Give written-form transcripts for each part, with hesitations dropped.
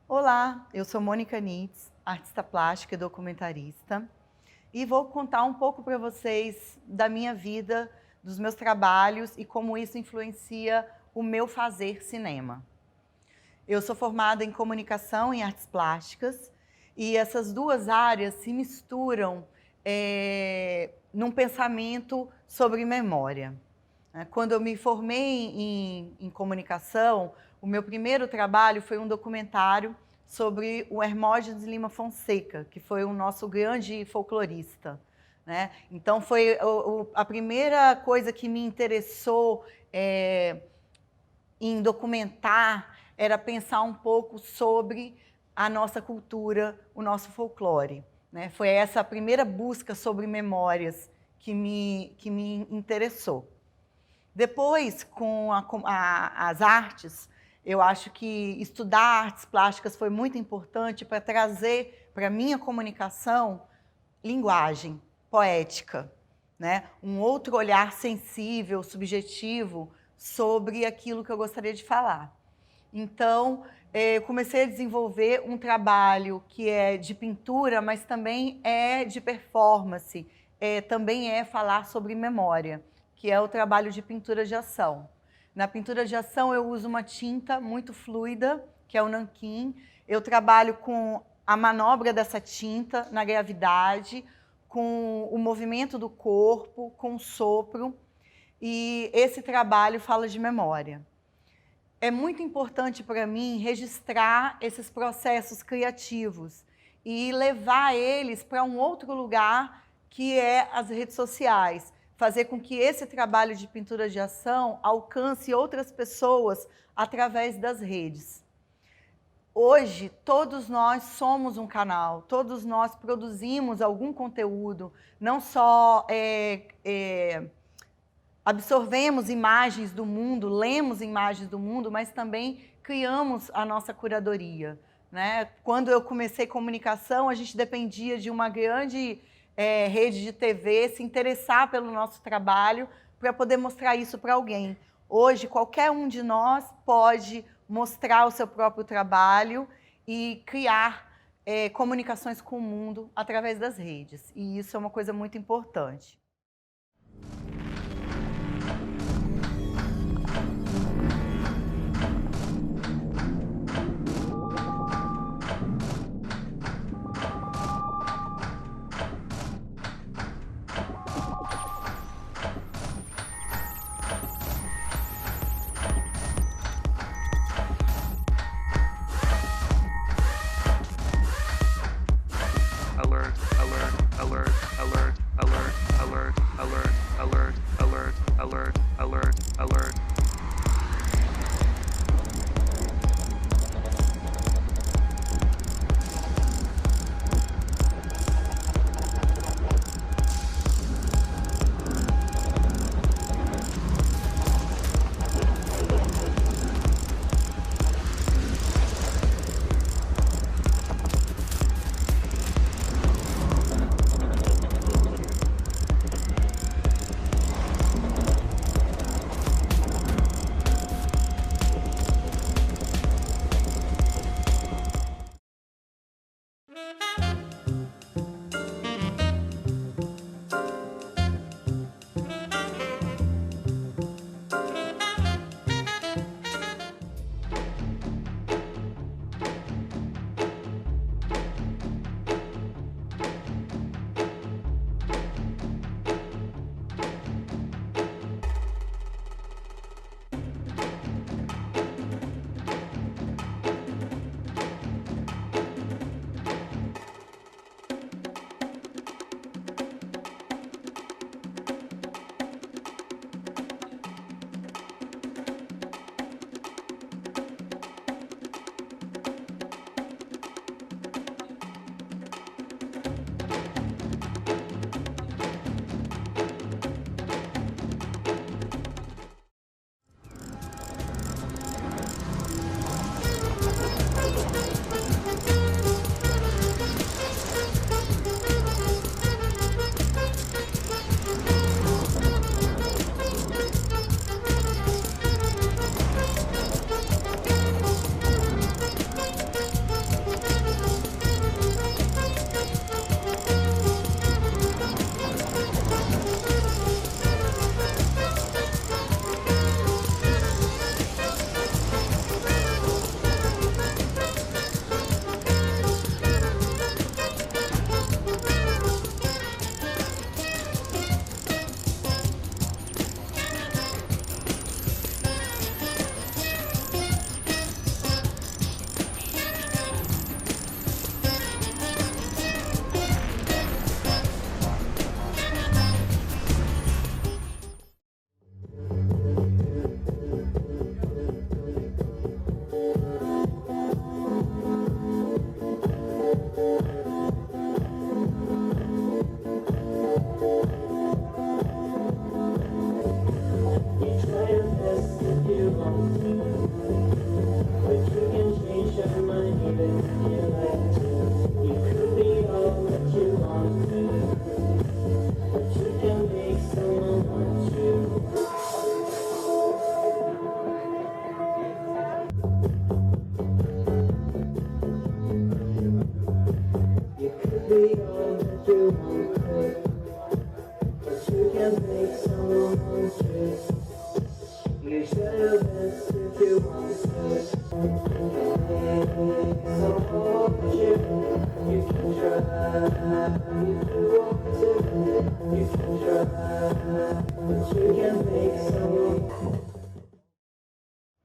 Olá, eu sou Mônica Nitz, artista plástica e documentarista, e vou contar um pouco para vocês da minha vida, dos meus trabalhos e como isso influencia o meu fazer cinema. Eu sou formada em comunicação e artes plásticas, e essas duas áreas se misturam num pensamento sobre memória. Quando eu me formei em comunicação, o meu primeiro trabalho foi um documentário sobre o Hermógenes Lima Fonseca, que foi o nosso grande folclorista, né? Então, foi a primeira coisa que me interessou em documentar era pensar um pouco sobre a nossa cultura, o nosso folclore, né? Foi essa a primeira busca sobre memórias que me interessou. Depois, com as artes, eu acho que estudar artes plásticas foi muito importante para trazer para a minha comunicação linguagem poética, né? Um outro olhar sensível, subjetivo, sobre aquilo que eu gostaria de falar. Então, eu comecei a desenvolver um trabalho que é de pintura, mas também é de performance, também é falar sobre memória, que é o trabalho de pintura de ação. Na pintura de ação eu uso uma tinta muito fluida, que é o nanquim. Eu trabalho com a manobra dessa tinta na gravidade, com o movimento do corpo, com o sopro, e esse trabalho fala de memória. É muito importante para mim registrar esses processos criativos e levar eles para um outro lugar, que é as redes sociais. Fazer com que esse trabalho de pintura de ação alcance outras pessoas através das redes. Hoje, todos nós somos um canal, todos nós produzimos algum conteúdo, não só absorvemos imagens do mundo, lemos imagens do mundo, mas também criamos a nossa curadoria, né? Quando eu comecei comunicação, a gente dependia de uma grande rede de TV se interessar pelo nosso trabalho para poder mostrar isso para alguém. Hoje, qualquer um de nós pode mostrar o seu próprio trabalho e criar comunicações com o mundo através das redes. E isso é uma coisa muito importante. Alert, alert, alert, alert, alert, alert, alert, alert, alert, alert, alert, alert.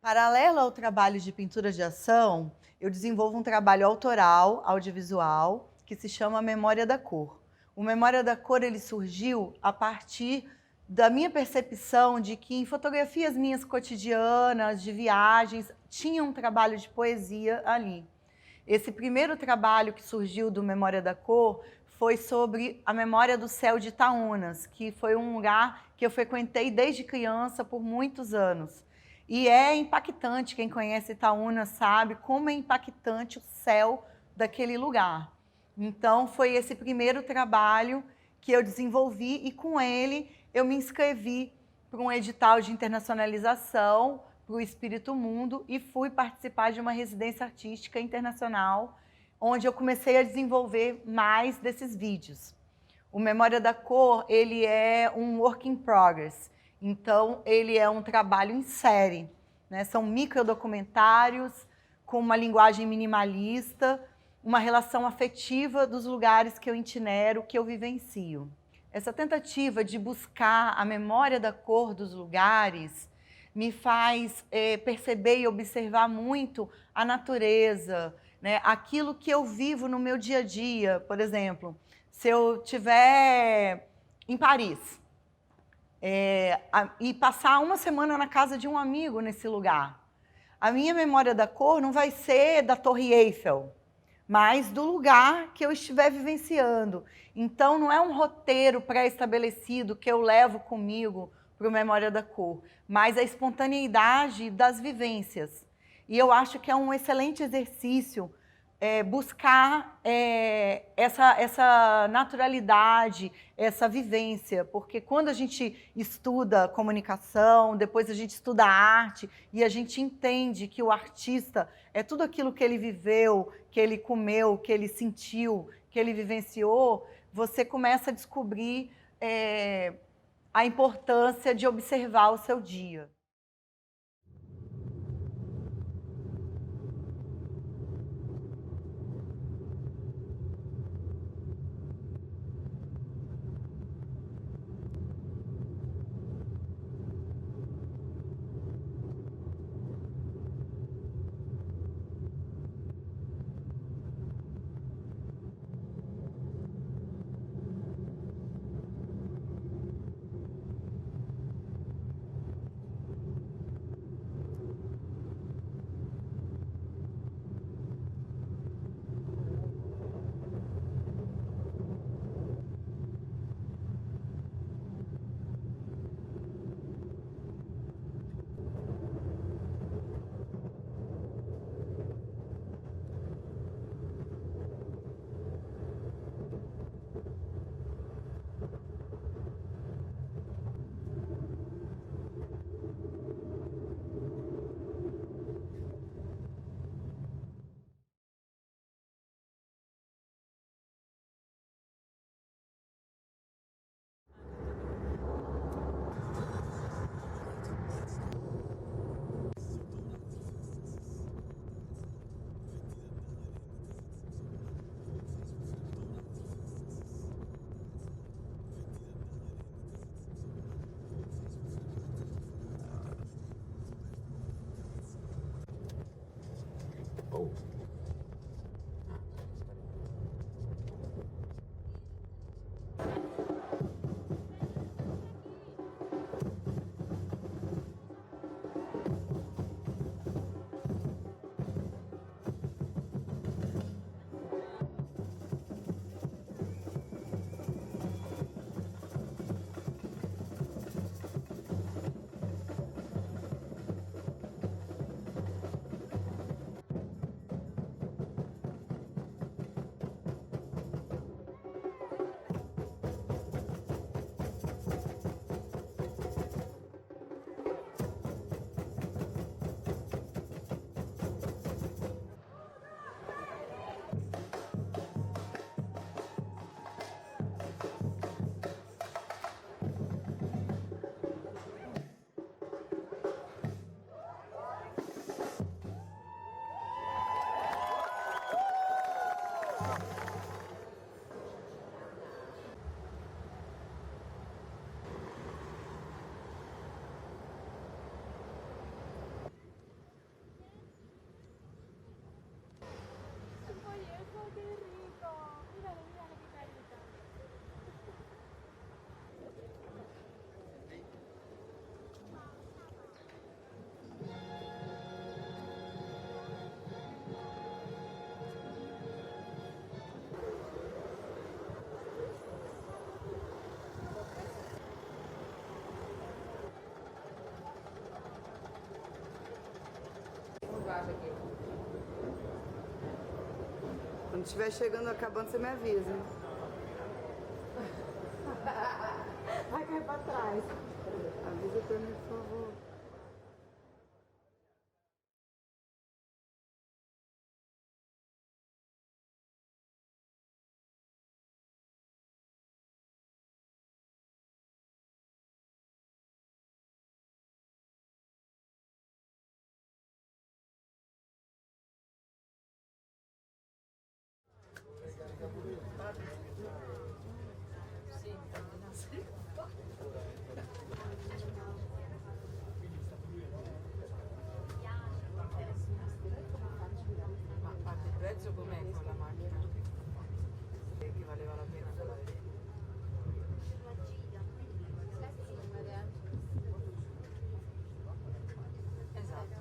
Paralelo ao trabalho de pintura de ação, eu desenvolvo um trabalho autoral, audiovisual, que se chama Memória da Cor. O Memória da Cor ele surgiu a partir da minha percepção de que em fotografias minhas cotidianas, de viagens, tinha um trabalho de poesia ali. Esse primeiro trabalho que surgiu do Memória da Cor foi sobre a memória do céu de Itaúnas, que foi um lugar que eu frequentei desde criança por muitos anos. E é impactante, quem conhece Itaúnas sabe como é impactante o céu daquele lugar. Então, foi esse primeiro trabalho que eu desenvolvi e com ele eu me inscrevi para um edital de internacionalização para o Espírito Mundo e fui participar de uma residência artística internacional, onde eu comecei a desenvolver mais desses vídeos. O Memória da Cor, ele é um work in progress. Então, ele é um trabalho em série, né? São microdocumentários com uma linguagem minimalista, uma relação afetiva dos lugares que eu itinero, que eu vivencio. Essa tentativa de buscar a memória da cor dos lugares me faz perceber e observar muito a natureza, né? Aquilo que eu vivo no meu dia a dia. Por exemplo, se eu estiver em Paris, e passar uma semana na casa de um amigo nesse lugar. A minha memória da cor não vai ser da Torre Eiffel, mas do lugar que eu estiver vivenciando. Então, não é um roteiro pré-estabelecido que eu levo comigo para o Memória da Cor, mas a espontaneidade das vivências. E eu acho que é um excelente exercício buscar essa naturalidade, essa vivência, porque quando a gente estuda comunicação, depois a gente estuda arte e a gente entende que o artista é tudo aquilo que ele viveu, que ele comeu, que ele sentiu, que ele vivenciou, você começa a descobrir a importância de observar o seu dia. Quando estiver chegando, acabando, você me avisa. Vai cair pra trás. Avisa pra mim, por favor. Ma a parte il prezzo com'è con la macchina? Che valeva la pena andare a vedere. Esatto.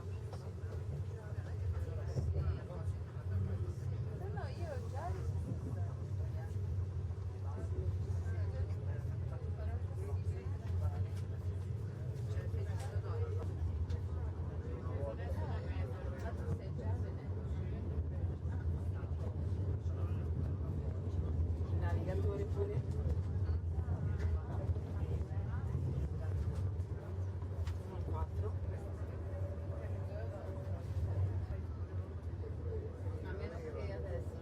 No, io già il navigatore pure. Sono 4. A meno che adesso.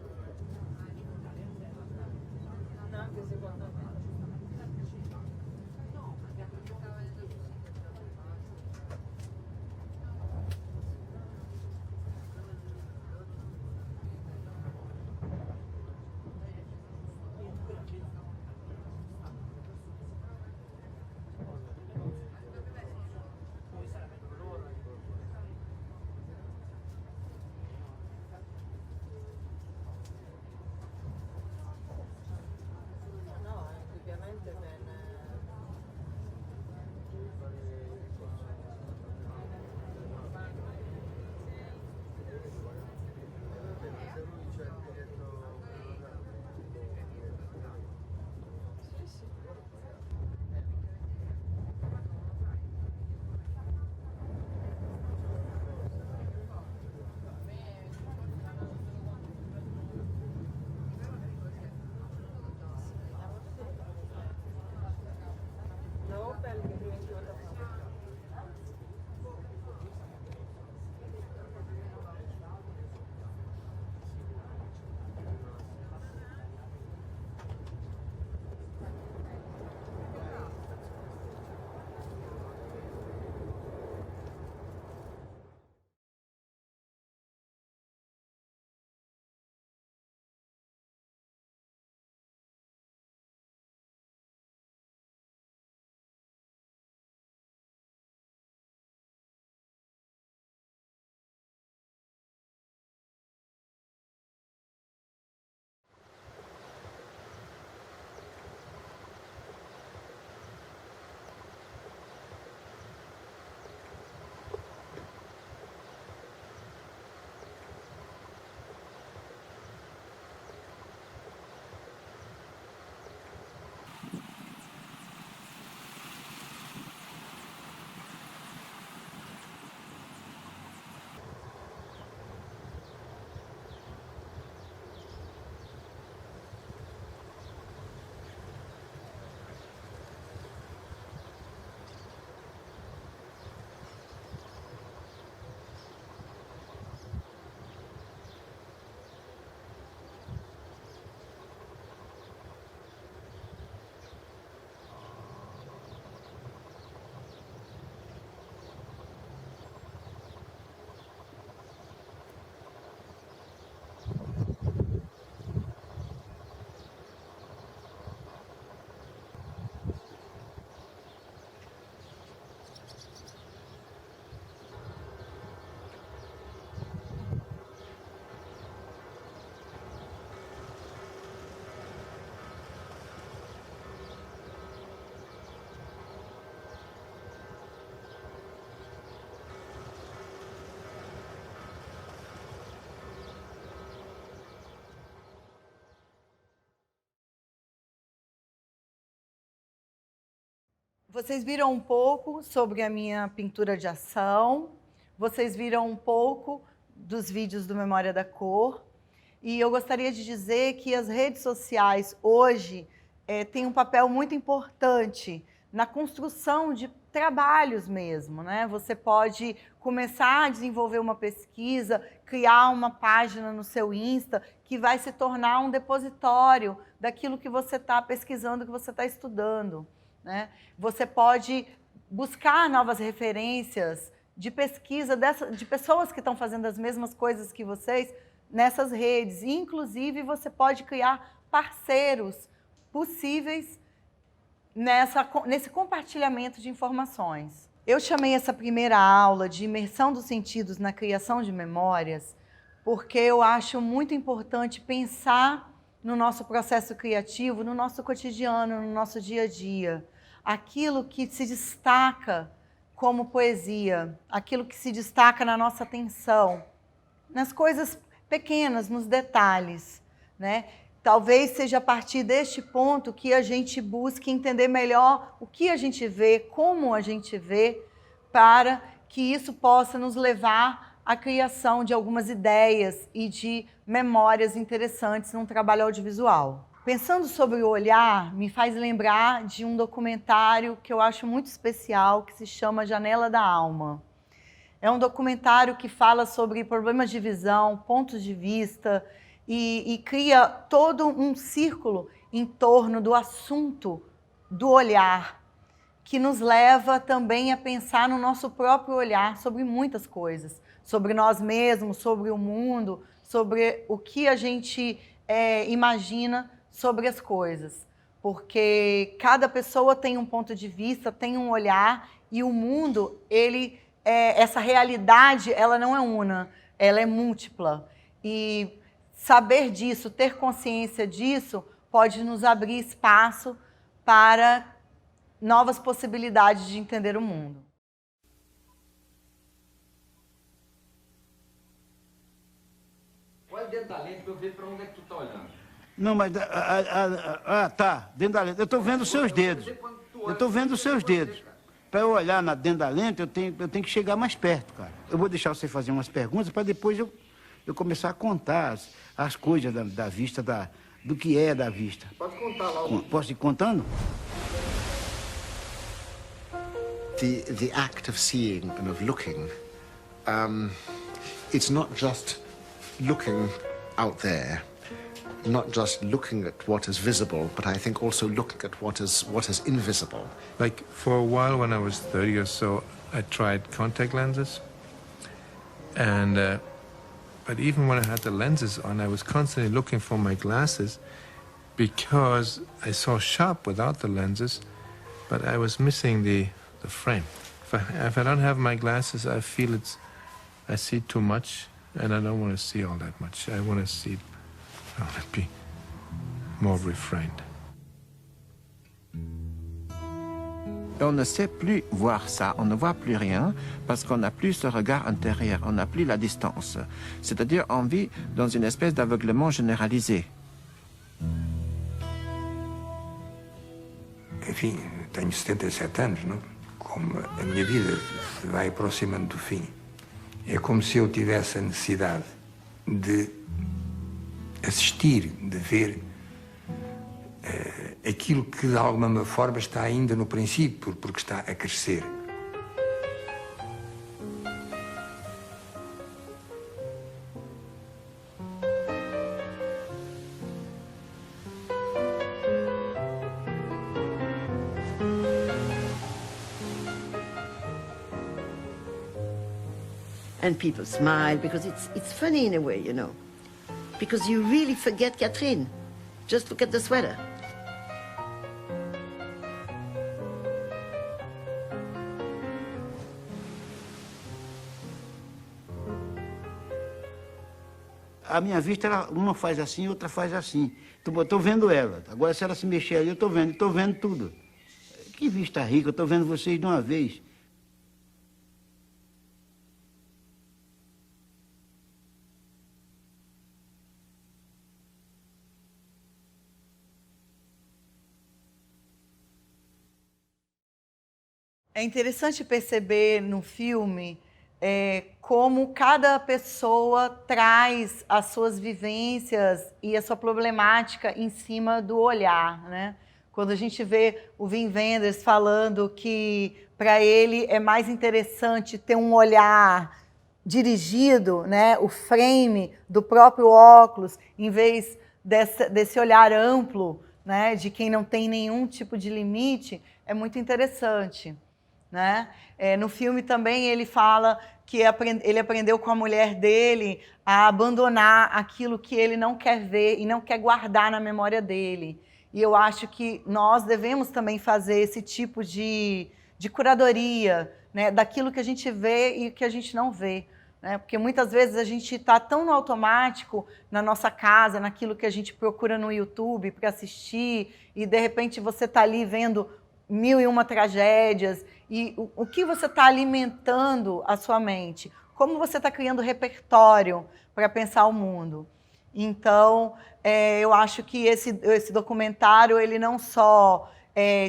Anche secondo me. No, indubbiamente ben. Sì, sì. No, belli che prima di tutto. Vocês viram um pouco sobre a minha pintura de ação, vocês viram um pouco dos vídeos do Memória da Cor. E eu gostaria de dizer que as redes sociais hoje têm um papel muito importante na construção de trabalhos mesmo, né? Você pode começar a desenvolver uma pesquisa, criar uma página no seu Insta que vai se tornar um depositório daquilo que você está pesquisando, que você está estudando, né? Você pode buscar novas referências de pesquisa de pessoas que estão fazendo as mesmas coisas que vocês nessas redes. E, inclusive, você pode criar parceiros possíveis nesse compartilhamento de informações. Eu chamei essa primeira aula de imersão dos sentidos na criação de memórias porque eu acho muito importante pensar no nosso processo criativo, no nosso cotidiano, no nosso dia a dia. Aquilo que se destaca como poesia, aquilo que se destaca na nossa atenção, nas coisas pequenas, nos detalhes, né? Talvez seja a partir deste ponto que a gente busque entender melhor o que a gente vê, como a gente vê, para que isso possa nos levar à criação de algumas ideias e de memórias interessantes num trabalho audiovisual. Pensando sobre o olhar, me faz lembrar de um documentário que eu acho muito especial, que se chama Janela da Alma. É um documentário que fala sobre problemas de visão, pontos de vista, e cria todo um círculo em torno do assunto do olhar, que nos leva também a pensar no nosso próprio olhar sobre muitas coisas, sobre nós mesmos, sobre o mundo, sobre o que a gente imagina sobre as coisas. Porque cada pessoa tem um ponto de vista, tem um olhar, e o mundo, essa realidade, ela não é una, ela é múltipla. E saber disso, ter consciência disso, pode nos abrir espaço para novas possibilidades de entender o mundo. Olha dentro da lente para eu ver para onde é que tu tá olhando. Não, mas... tá, dentro da lente. Eu estou vendo os seus dedos. Eu estou vendo os seus dedos. Para eu olhar dentro da lente, eu tenho que chegar mais perto, cara. Eu vou deixar você fazer umas perguntas para depois eu começar a contar as coisas da vista, do que é da vista. Pode contar lá. Posso ir contando? The act of seeing and of looking, it's not just looking out there, not just looking at what is visible, but I think also looking at what is invisible. Like for a while when I was 30 or so, I tried contact lenses. And but even when I had the lenses on, I was constantly looking for my glasses because I saw sharp without the lenses, but I was missing the frame. If I don't have my glasses, I feel I see too much, and I don't want to see all that much. I want to be more refrained. On ne sait plus voir ça, on ne voit plus rien parce qu'on n'a plus ce regard intérieur, on n'a plus la distance. C'est-à-dire on vit dans une espèce d'aveuglement généralisé. Enfim, tenho 77 anos, não? Como a minha vida vai aproximando do fim. É como se eu tivesse a necessidade de assistir, de ver aquilo que de alguma forma está ainda no princípio, porque está a crescer. And people smile because it's funny in a way, you know. Because you really forget Catherine. Just look at the sweater. A minha vista, uma faz assim, outra faz assim. Eu estou vendo ela. Agora, se ela se mexer ali, eu estou vendo tudo. Que vista rica, eu estou vendo vocês de uma vez. É interessante perceber no filme como cada pessoa traz as suas vivências e a sua problemática em cima do olhar, né? Quando a gente vê o Wim Wenders falando que para ele é mais interessante ter um olhar dirigido, né, o frame do próprio óculos, em vez desse olhar amplo, né, de quem não tem nenhum tipo de limite, é muito interessante, né? No filme também ele fala que ele aprendeu com a mulher dele a abandonar aquilo que ele não quer ver e não quer guardar na memória dele. E eu acho que nós devemos também fazer esse tipo de curadoria, né, daquilo que a gente vê e que a gente não vê. Né? Porque muitas vezes a gente está tão no automático na nossa casa, naquilo que a gente procura no YouTube para assistir, e de repente você está ali vendo 1001 tragédias, e o que você está alimentando a sua mente? Como você está criando repertório para pensar o mundo? Então, eu acho que esse documentário, ele não só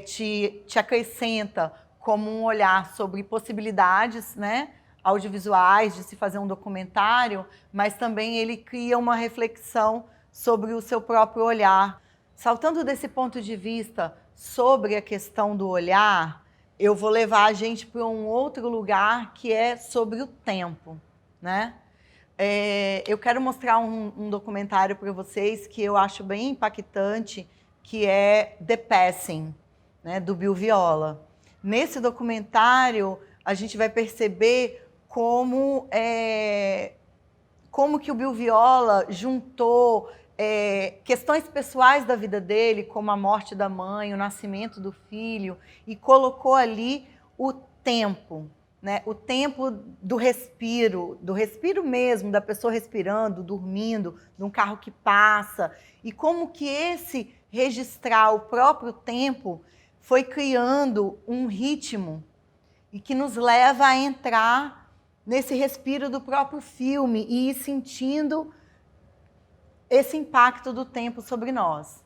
te acrescenta como um olhar sobre possibilidades, né, audiovisuais de se fazer um documentário, mas também ele cria uma reflexão sobre o seu próprio olhar. Saltando desse ponto de vista sobre a questão do olhar, eu vou levar a gente para um outro lugar que é sobre o tempo, né? Eu quero mostrar um documentário para vocês que eu acho bem impactante, que é The Passing, né, do Bill Viola. Nesse documentário, a gente vai perceber como que o Bill Viola juntou questões pessoais da vida dele, como a morte da mãe, o nascimento do filho, e colocou ali o tempo, né? O tempo do respiro mesmo, da pessoa respirando, dormindo, de um carro que passa, e como que esse registrar o próprio tempo foi criando um ritmo e que nos leva a entrar nesse respiro do próprio filme e ir sentindo esse impacto do tempo sobre nós.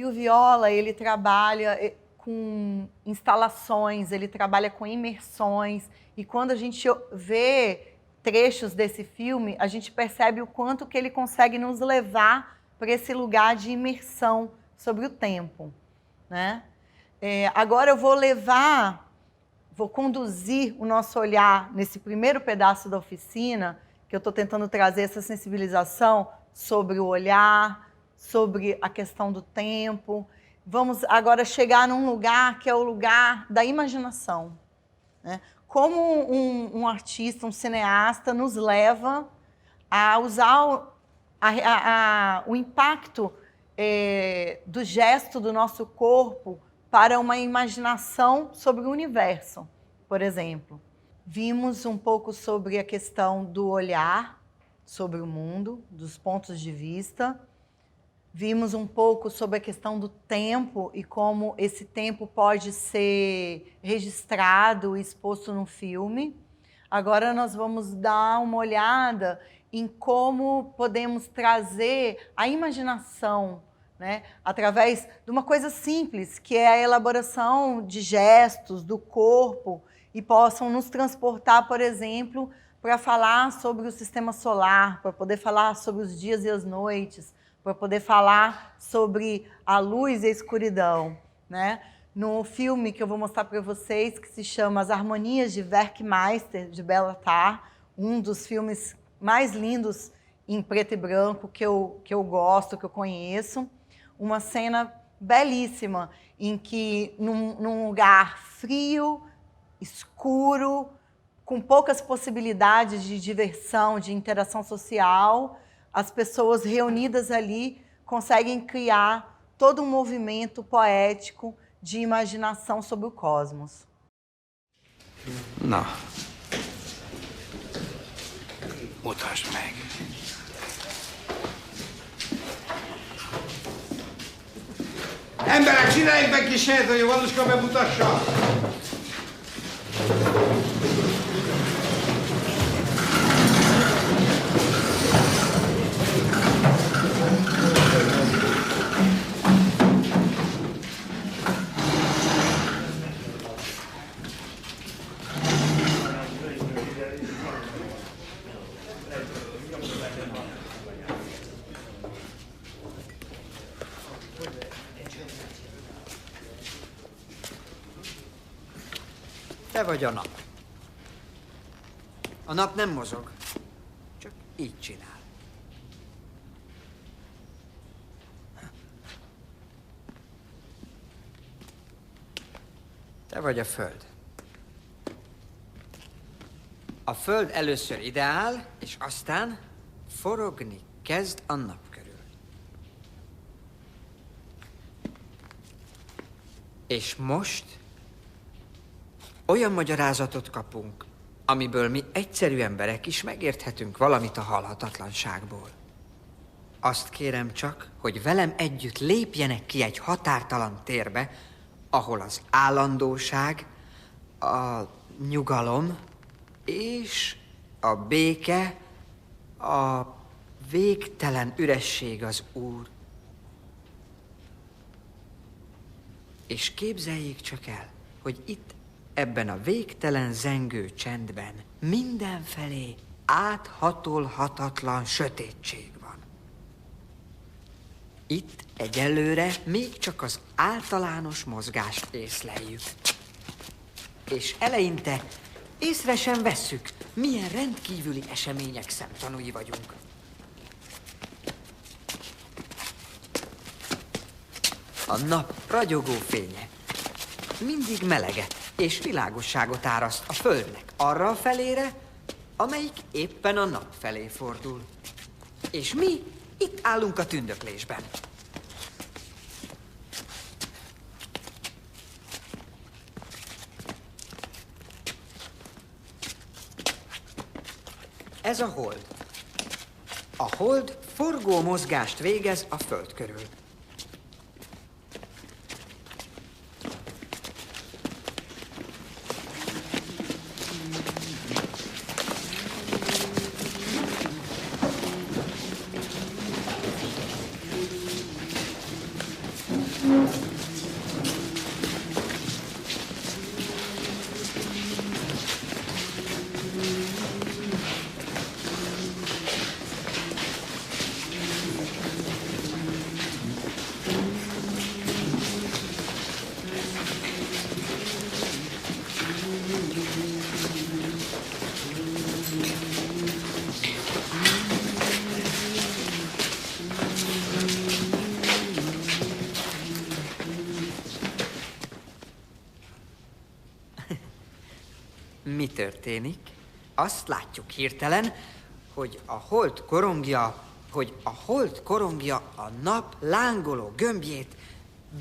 Bill Viola, ele trabalha com instalações, ele trabalha com imersões, e quando a gente vê trechos desse filme, a gente percebe o quanto que ele consegue nos levar para esse lugar de imersão sobre o tempo, né? Agora eu vou conduzir o nosso olhar nesse primeiro pedaço da oficina, que eu estou tentando trazer essa sensibilização sobre o olhar, sobre a questão do tempo. Vamos agora chegar num lugar que é o lugar da imaginação, né? Como um artista, um cineasta, nos leva a usar o impacto do gesto do nosso corpo para uma imaginação sobre o universo, por exemplo. Vimos um pouco sobre a questão do olhar sobre o mundo, dos pontos de vista. Vimos um pouco sobre a questão do tempo e como esse tempo pode ser registrado e exposto no filme. Agora nós vamos dar uma olhada em como podemos trazer a imaginação, né, através de uma coisa simples, que é a elaboração de gestos do corpo, e possam nos transportar, por exemplo, para falar sobre o sistema solar, para poder falar sobre os dias e as noites, para poder falar sobre a luz e a escuridão, né? No filme que eu vou mostrar para vocês, que se chama As Harmonias de Werckmeister, de Béla Tarr, um dos filmes mais lindos em preto e branco que eu gosto, que eu conheço, uma cena belíssima em que, num lugar frio, escuro, com poucas possibilidades de diversão, de interação social, as pessoas reunidas ali conseguem criar todo um movimento poético de imaginação sobre o cosmos. Na. Mutasd meg. Emberek, csináljuk meg kis helyet, hogy a Valuska bemutassa! Te vagy a nap. A nap nem mozog, csak így csinál. Te vagy a Föld. A Föld először ideál, és aztán forogni kezd a nap körül. És most olyan magyarázatot kapunk, amiből mi egyszerű emberek is megérthetünk valamit a halhatatlanságból. Azt kérem csak, hogy velem együtt lépjenek ki egy határtalan térbe, ahol az állandóság, a nyugalom és a béke, a végtelen üresség az Úr. És képzeljék csak el, hogy itt ebben a végtelen zengő csendben mindenfelé áthatolhatatlan sötétség van. Itt egyelőre még csak az általános mozgást észleljük. És eleinte észre sem vesszük, milyen rendkívüli események szemtanúi vagyunk. A nap ragyogó fénye mindig meleget és világosságot áraszt a Földnek arra a felére, amelyik éppen a nap felé fordul. És mi itt állunk a tündöklésben. Ez a hold. A hold forgó mozgást végez a Föld körül. mi történik? Azt látjuk hirtelen, hogy a hold korongja a nap lángoló gömbjét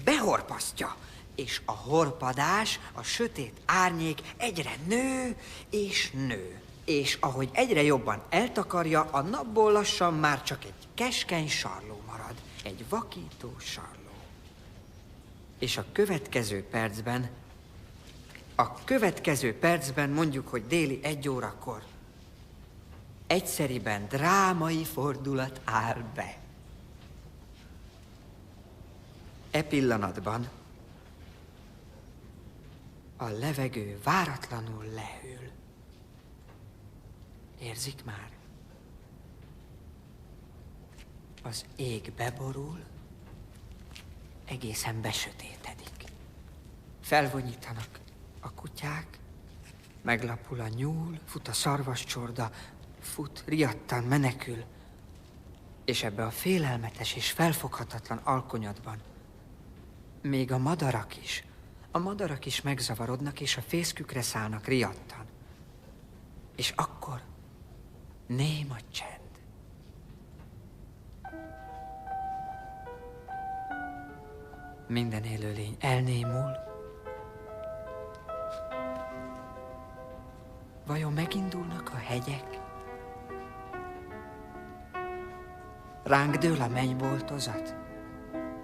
behorpasztja, és a horpadás, a sötét árnyék egyre nő és nő. És ahogy egyre jobban eltakarja, a napból lassan már csak egy keskeny sarló marad. Egy vakító sarló. És a következő percben mondjuk, hogy déli 1 órakor egyszeriben drámai fordulat áll be. E pillanatban a levegő váratlanul lehűl. Érzik már? Az ég beborul, egészen besötétedik. Felvonyítanak a kutyák, meglapul a nyúl, fut a szarvascsorda, fut, riadtan menekül, és ebbe a félelmetes és felfoghatatlan alkonyatban még a madarak is megzavarodnak, és a fészkükre szállnak riadtan. És akkor néma csend. Minden élőlény elnémul. Vajon megindulnak a hegyek? Ránk dől a mennyboltozat.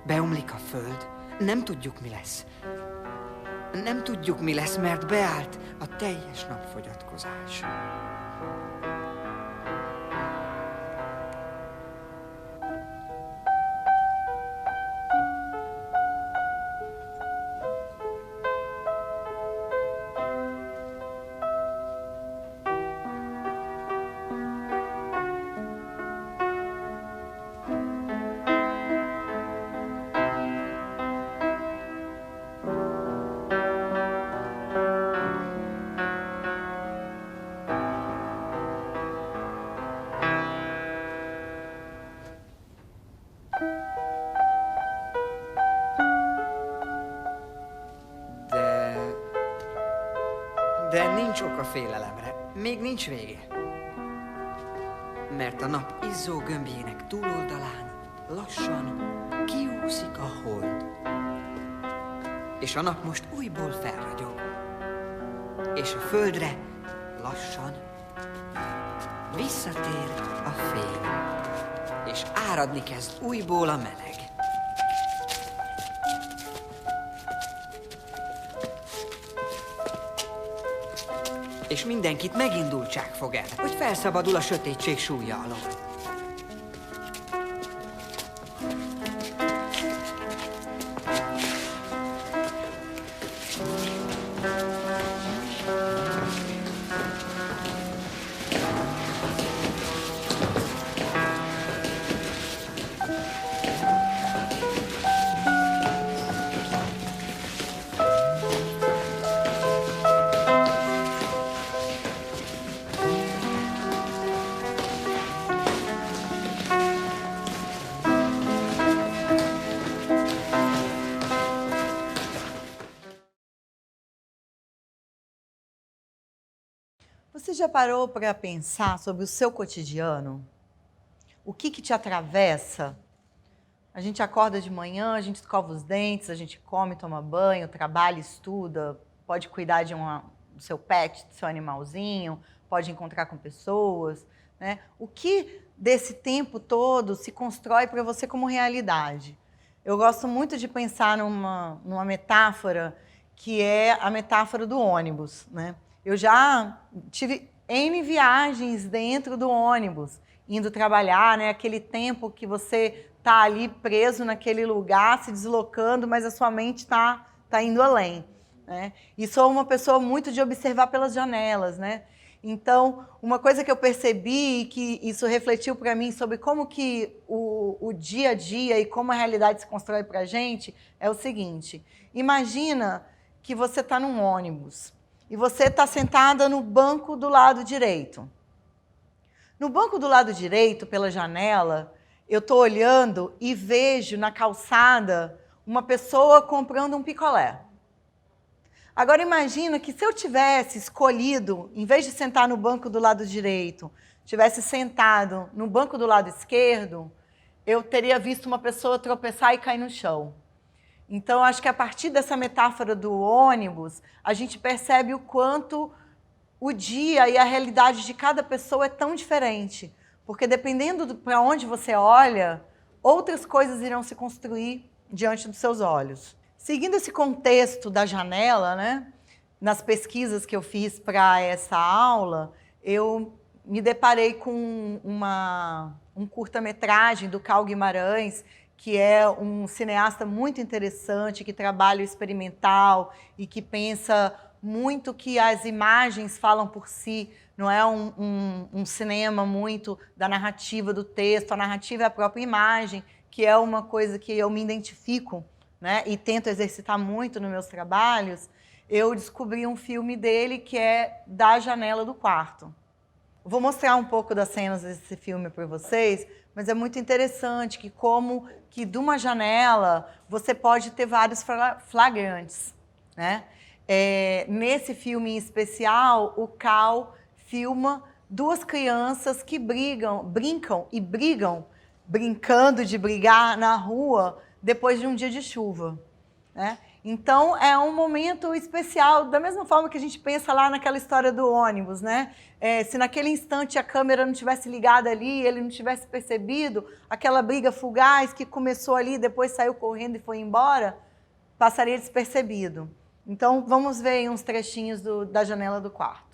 Beomlik a föld. Nem tudjuk, mi lesz. Nem tudjuk, mi lesz, mert beállt a teljes napfogyatkozás. De nincs ok a félelemre. Még nincs vége. Mert a nap izzó gömbjének túloldalán lassan kiúszik a hold. És a nap most újból felragyog. És a földre lassan visszatér a fény. És áradni kezd újból a meleg. És mindenkit megindultság fog el, hogy felszabadul a sötétség súlya alól. Você já parou para pensar sobre o seu cotidiano? O que te atravessa? A gente acorda de manhã, a gente escova os dentes, a gente come, toma banho, trabalha, estuda, pode cuidar do seu pet, do seu animalzinho, pode encontrar com pessoas, né? O que desse tempo todo se constrói para você como realidade? Eu gosto muito de pensar numa metáfora que é a metáfora do ônibus, né? Eu já tive N viagens dentro do ônibus, indo trabalhar, né? Aquele tempo que você está ali preso naquele lugar, se deslocando, mas a sua mente está indo além, né? E sou uma pessoa muito de observar pelas janelas, né? Então, uma coisa que eu percebi e que isso refletiu para mim sobre como que o dia a dia e como a realidade se constrói para a gente é o seguinte: imagina que você está num ônibus e você está sentada no banco do lado direito. No banco do lado direito, pela janela, eu estou olhando e vejo na calçada uma pessoa comprando um picolé. Agora imagina que se eu tivesse escolhido, em vez de sentar no banco do lado direito, tivesse sentado no banco do lado esquerdo, eu teria visto uma pessoa tropeçar e cair no chão. Então, acho que a partir dessa metáfora do ônibus, a gente percebe o quanto o dia e a realidade de cada pessoa é tão diferente. Porque dependendo para onde você olha, outras coisas irão se construir diante dos seus olhos. Seguindo esse contexto da janela, né, nas pesquisas que eu fiz para essa aula, eu me deparei com um curta-metragem do Carl Guimarães, que é um cineasta muito interessante, que trabalha o experimental e que pensa muito que as imagens falam por si, não é um cinema muito da narrativa do texto, a narrativa é a própria imagem, que é uma coisa que eu me identifico, né, e tento exercitar muito nos meus trabalhos. Eu descobri um filme dele que é Da Janela do Quarto. Vou mostrar um pouco das cenas desse filme para vocês, mas é muito interessante que como que de uma janela você pode ter vários flagrantes, né? Nesse filme em especial, o Cal filma duas crianças que brincam, brincando de brigar na rua depois de um dia de chuva, né? Então, é um momento especial, da mesma forma que a gente pensa lá naquela história do ônibus, né? Se naquele instante a câmera não tivesse ligada ali, ele não tivesse percebido, aquela briga fugaz que começou ali, depois saiu correndo e foi embora, passaria despercebido. Então, vamos ver aí uns trechinhos da janela do quarto.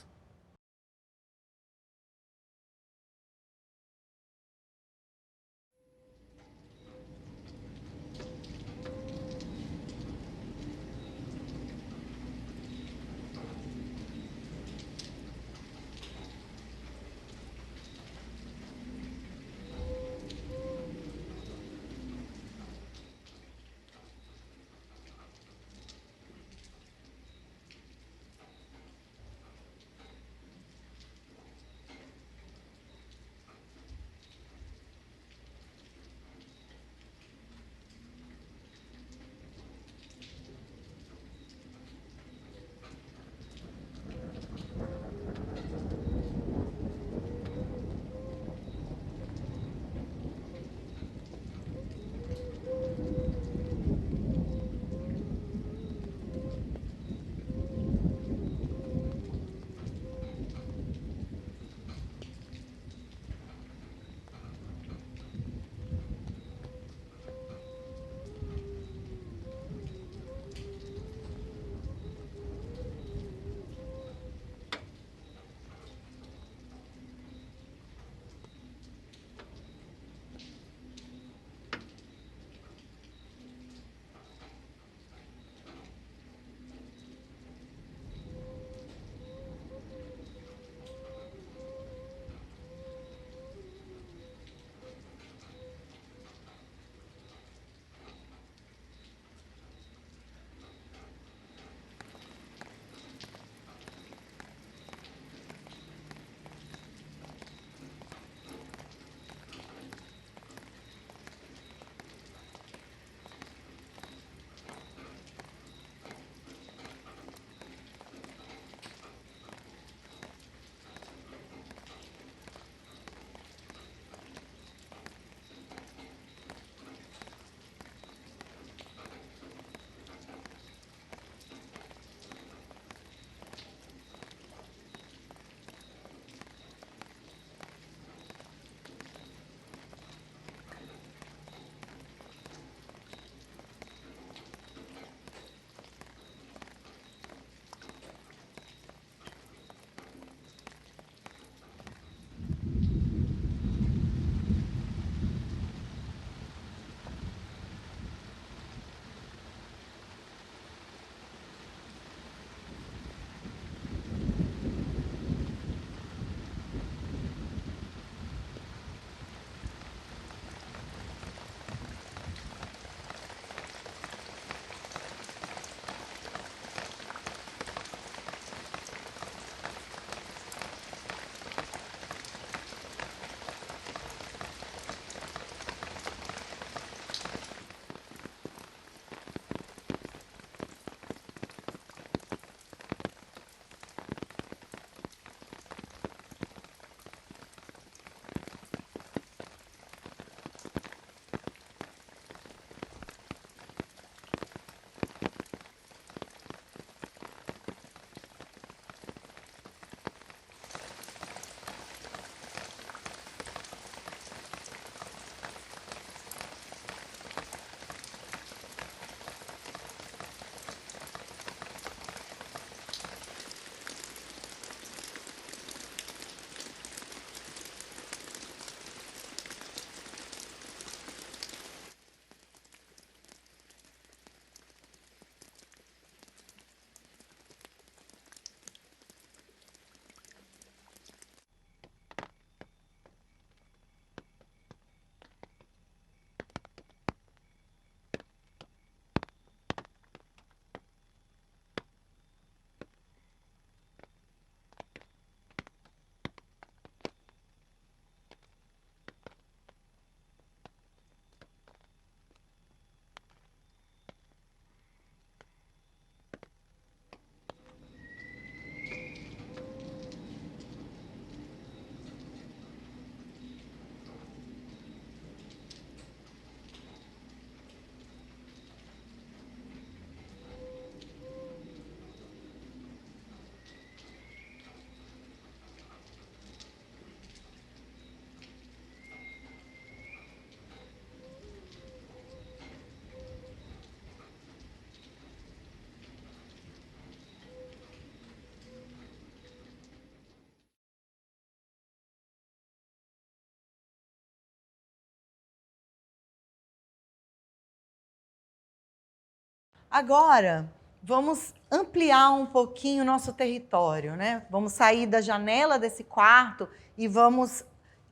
Agora, vamos ampliar um pouquinho o nosso território, né? Vamos sair da janela desse quarto e vamos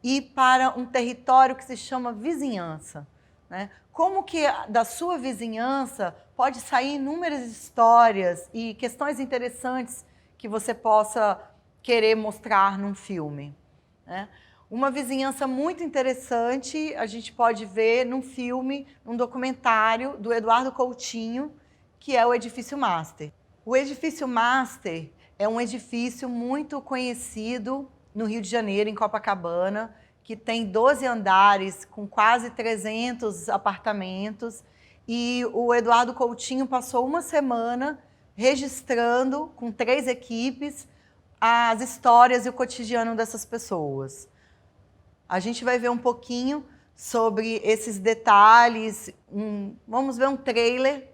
ir para um território que se chama vizinhança, né? Como que da sua vizinhança pode sair inúmeras histórias e questões interessantes que você possa querer mostrar num filme, né? Uma vizinhança muito interessante a gente pode ver num filme, num documentário do Eduardo Coutinho, que é o Edifício Master. O Edifício Master é um edifício muito conhecido no Rio de Janeiro, em Copacabana, que tem 12 andares, com quase 300 apartamentos. E o Eduardo Coutinho passou uma semana registrando, com 3 equipes, as histórias e o cotidiano dessas pessoas. A gente vai ver um pouquinho sobre esses detalhes. Vamos ver um trailer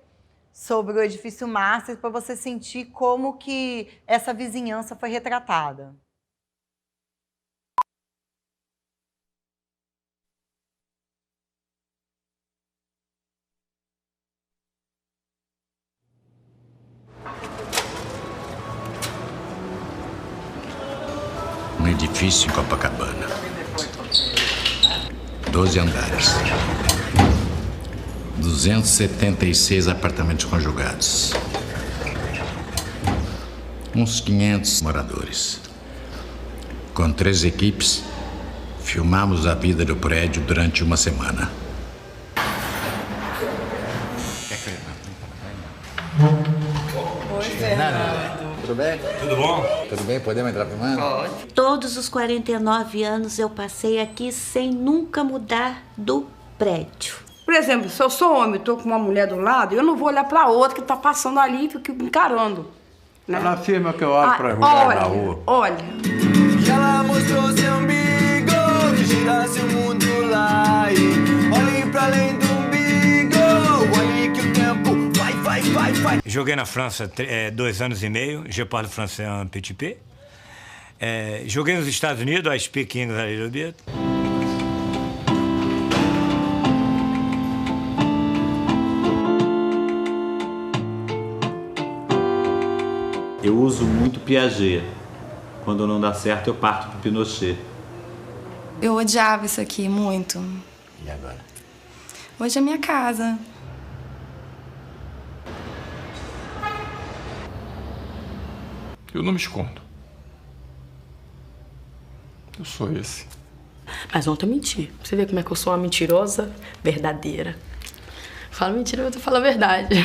sobre o Edifício Master para você sentir como que essa vizinhança foi retratada. Um edifício em Copacabana. 12 andares. 276 apartamentos conjugados. Uns 500 moradores. Com 3 equipes, filmamos a vida do prédio durante uma semana. Oi, Fernando. Tudo bem? Tudo bom? Tudo bem? Podemos entrar filmando? Pode. Todos os 49 anos eu passei aqui sem nunca mudar do prédio. Por exemplo, se eu sou homem e estou com uma mulher do lado, eu não vou olhar para outra que está passando ali e fico encarando. Né? Ela afirma que eu olho para mulher na rua. Olha. E ela mostrou seu umbigo, que girasse o mundo lá e olhe para além do umbigo, olhe que o tempo vai. Joguei na França 2 anos e meio, je parle français un petit peu. Joguei nos Estados Unidos, I speak English a little bit. Eu uso muito Piaget. Quando não dá certo, eu parto pro Pinochet. Eu odiava isso aqui muito. E agora? Hoje é minha casa. Eu não me escondo. Eu sou esse. Mas ontem eu menti. Você vê como é que eu sou uma mentirosa verdadeira. Falo mentira, mas eu falo a verdade.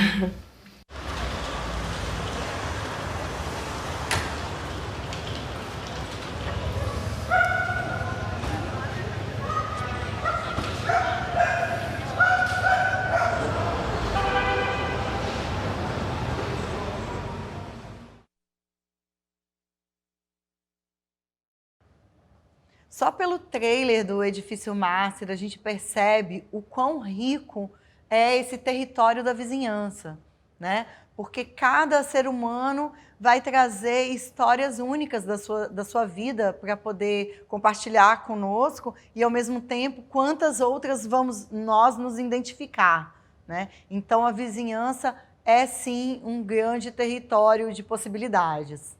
Só pelo trailer do Edifício Master, a gente percebe o quão rico é esse território da vizinhança, né? Porque cada ser humano vai trazer histórias únicas da sua vida para poder compartilhar conosco e, ao mesmo tempo, quantas outras vamos nós nos identificar, né? Então, a vizinhança é, sim, um grande território de possibilidades.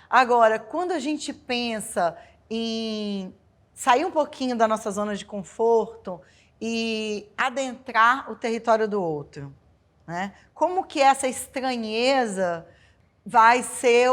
Agora, quando a gente pensa em sair um pouquinho da nossa zona de conforto e adentrar o território do outro, né? Como que essa estranheza vai ser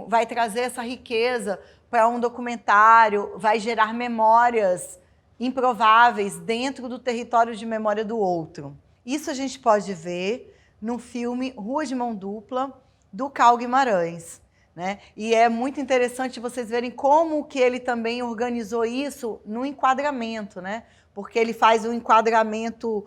vai trazer essa riqueza para um documentário, vai gerar memórias improváveis dentro do território de memória do outro. Isso a gente pode ver no filme Rua de Mão Dupla, do Carl Guimarães. Né? E é muito interessante vocês verem como que ele também organizou isso no enquadramento, né? Porque ele faz um enquadramento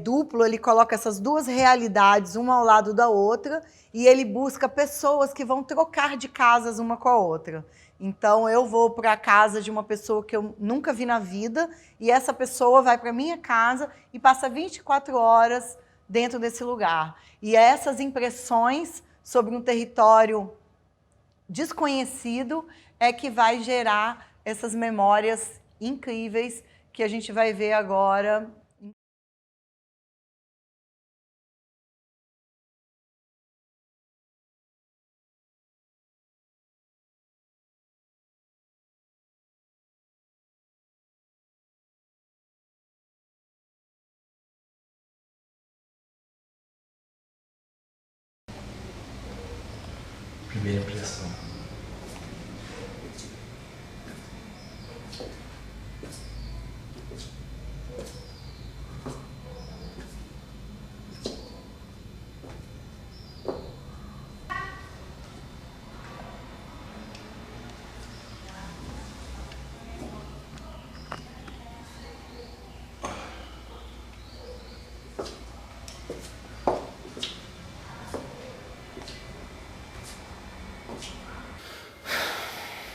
duplo, ele coloca essas 2 realidades, uma ao lado da outra, e ele busca pessoas que vão trocar de casas uma com a outra. Então, eu vou para a casa de uma pessoa que eu nunca vi na vida, e essa pessoa vai para a minha casa e passa 24 horas dentro desse lugar. E essas impressões sobre um território desconhecido é que vai gerar essas memórias incríveis que a gente vai ver agora Primeira impressão.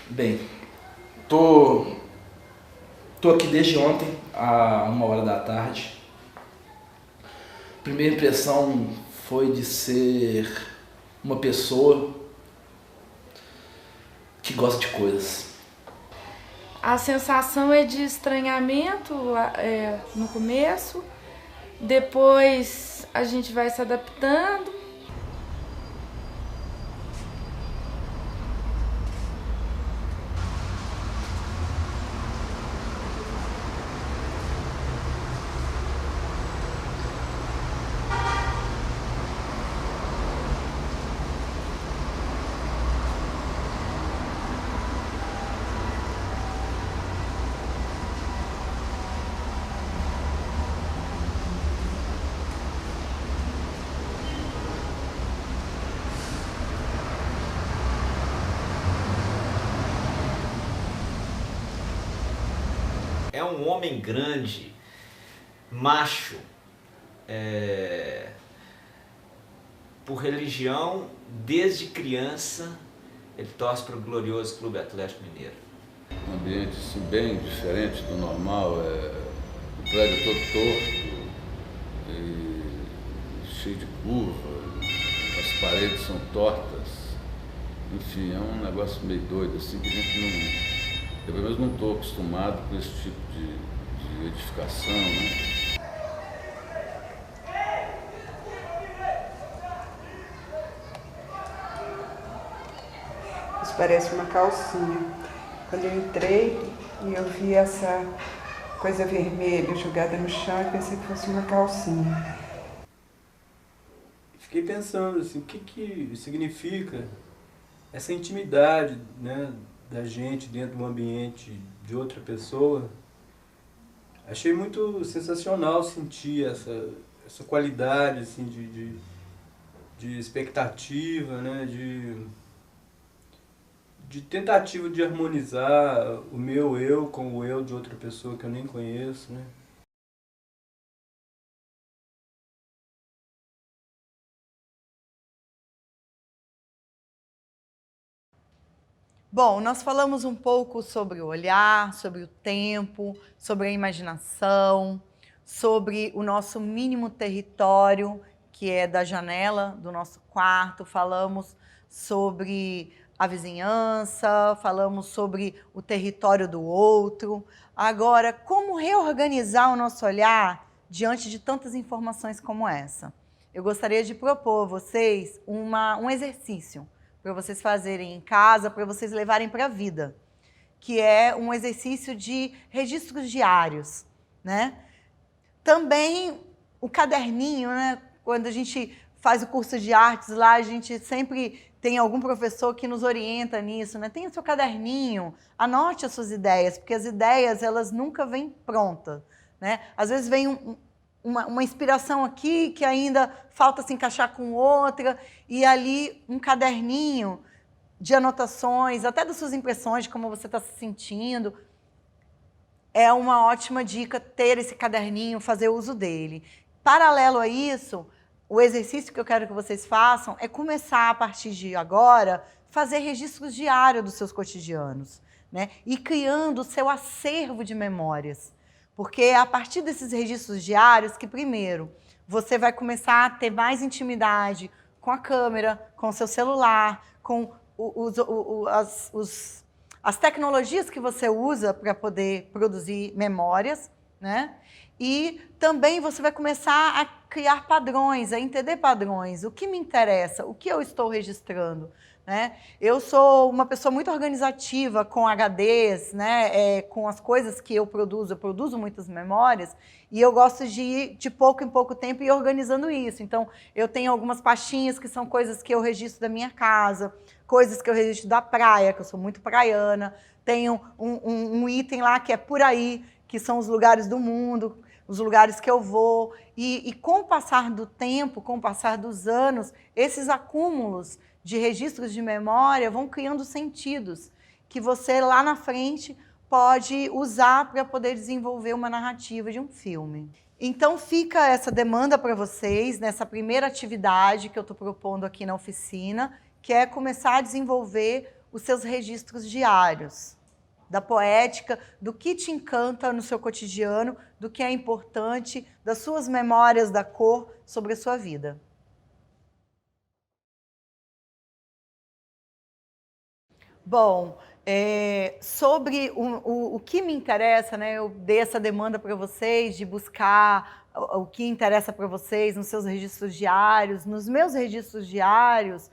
Bem, tô aqui desde ontem, a 1h da tarde. Primeira impressão foi de ser uma pessoa que gosta de coisas. A sensação é de estranhamento no começo, depois a gente vai se adaptando. É um homem grande, macho, por religião, desde criança, ele torce para o glorioso Clube Atlético Mineiro. Um ambiente assim, bem diferente do normal, o prédio todo torto, e cheio de curva, as paredes são tortas, enfim, é um negócio meio doido, assim, que a gente não... Eu pelo menos não estou acostumado com esse tipo de edificação, né? Isso parece uma calcinha. Quando eu entrei e eu vi essa coisa vermelha jogada no chão, eu pensei que fosse uma calcinha. Fiquei pensando assim, o que significa essa intimidade, né, da gente dentro do ambiente de outra pessoa. Achei muito sensacional sentir essa qualidade assim, de expectativa, né, de tentativa de harmonizar o meu eu com o eu de outra pessoa que eu nem conheço, né. Bom, nós falamos um pouco sobre o olhar, sobre o tempo, sobre a imaginação, sobre o nosso mínimo território, que é da janela do nosso quarto, falamos sobre a vizinhança, falamos sobre o território do outro. Agora, como reorganizar o nosso olhar diante de tantas informações como essa? Eu gostaria de propor a vocês um exercício para vocês fazerem em casa, para vocês levarem para a vida, que é um exercício de registros diários, né? Também o caderninho, né? Quando a gente faz o curso de artes lá, a gente sempre tem algum professor que nos orienta nisso, né? Tenha o seu caderninho, anote as suas ideias, porque as ideias, elas nunca vêm prontas, né? Às vezes vem uma inspiração aqui que ainda falta se encaixar com outra, e ali um caderninho de anotações, até das suas impressões, de como você está se sentindo. É uma ótima dica ter esse caderninho, fazer uso dele. Paralelo a isso, o exercício que eu quero que vocês façam é começar, a partir de agora, fazer registros diários dos seus cotidianos, né? E criando o seu acervo de memórias. Porque é a partir desses registros diários que, primeiro, você vai começar a ter mais intimidade com a câmera, com o seu celular, com as tecnologias que você usa para poder produzir memórias, né? E também você vai começar a criar padrões, a entender padrões. O que me interessa? O que eu estou registrando? Né? Eu sou uma pessoa muito organizativa com HDs, né? Com as coisas que eu produzo muitas memórias, e eu gosto de ir de pouco em pouco tempo e organizando isso. Então, eu tenho algumas pastinhas que são coisas que eu registro da minha casa, coisas que eu registro da praia, que eu sou muito praiana. Tenho um item lá que é por aí, que são os lugares do mundo, os lugares que eu vou. E com o passar do tempo, com o passar dos anos, esses acúmulos de registros de memória vão criando sentidos que você lá na frente pode usar para poder desenvolver uma narrativa de um filme. Então fica essa demanda para vocês nessa primeira atividade que eu estou propondo aqui na oficina, que é começar a desenvolver os seus registros diários, da poética, do que te encanta no seu cotidiano, do que é importante, das suas memórias da cor sobre a sua vida. Bom, sobre o que me interessa, né, eu dei essa demanda para vocês de buscar o que interessa para vocês nos seus registros diários. Nos meus registros diários,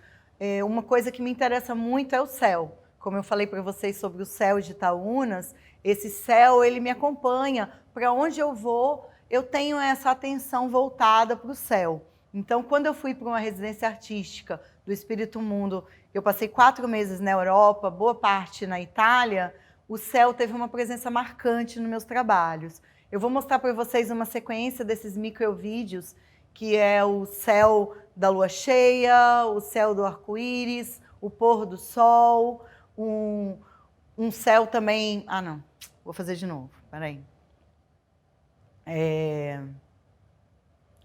uma coisa que me interessa muito é o céu. Como eu falei para vocês sobre o céu de Itaúnas, esse céu ele me acompanha. Para onde eu vou, eu tenho essa atenção voltada para o céu. Então, quando eu fui para uma residência artística do Espírito Mundo, eu passei 4 meses na Europa, boa parte na Itália, o céu teve uma presença marcante nos meus trabalhos. Eu vou mostrar para vocês uma sequência desses microvídeos, que é o céu da lua cheia, o céu do arco-íris, o pôr do sol, um céu também... Ah, não. Vou fazer de novo. Peraí.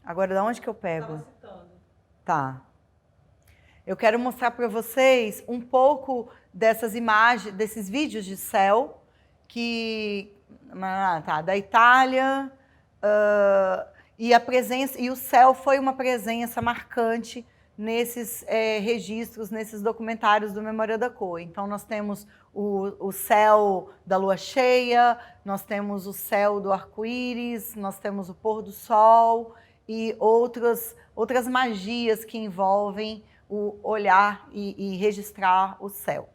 Agora, de onde que eu pego? Tá. Eu quero mostrar para vocês um pouco dessas imagens, desses vídeos de céu, da Itália, e a presença, e o céu foi uma presença marcante nesses registros, nesses documentários do Memória da Cor. Então, nós temos o céu da lua cheia, nós temos o céu do arco-íris, nós temos o pôr do sol e outras magias que envolvem o olhar e registrar o céu.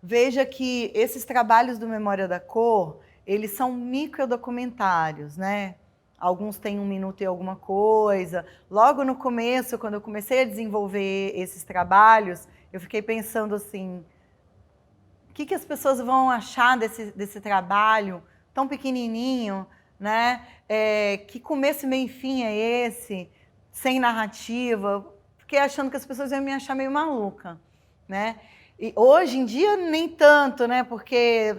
veja que esses trabalhos do Memória da Cor, eles são microdocumentários, né? Alguns têm 1 minuto e alguma coisa. Logo no começo, quando eu comecei a desenvolver esses trabalhos, eu fiquei pensando assim, o que as pessoas vão achar desse trabalho tão pequenininho, né? Que começo, meio e fim é esse, sem narrativa? Fiquei achando que as pessoas iam me achar meio maluca, né? E hoje em dia nem tanto, né? Porque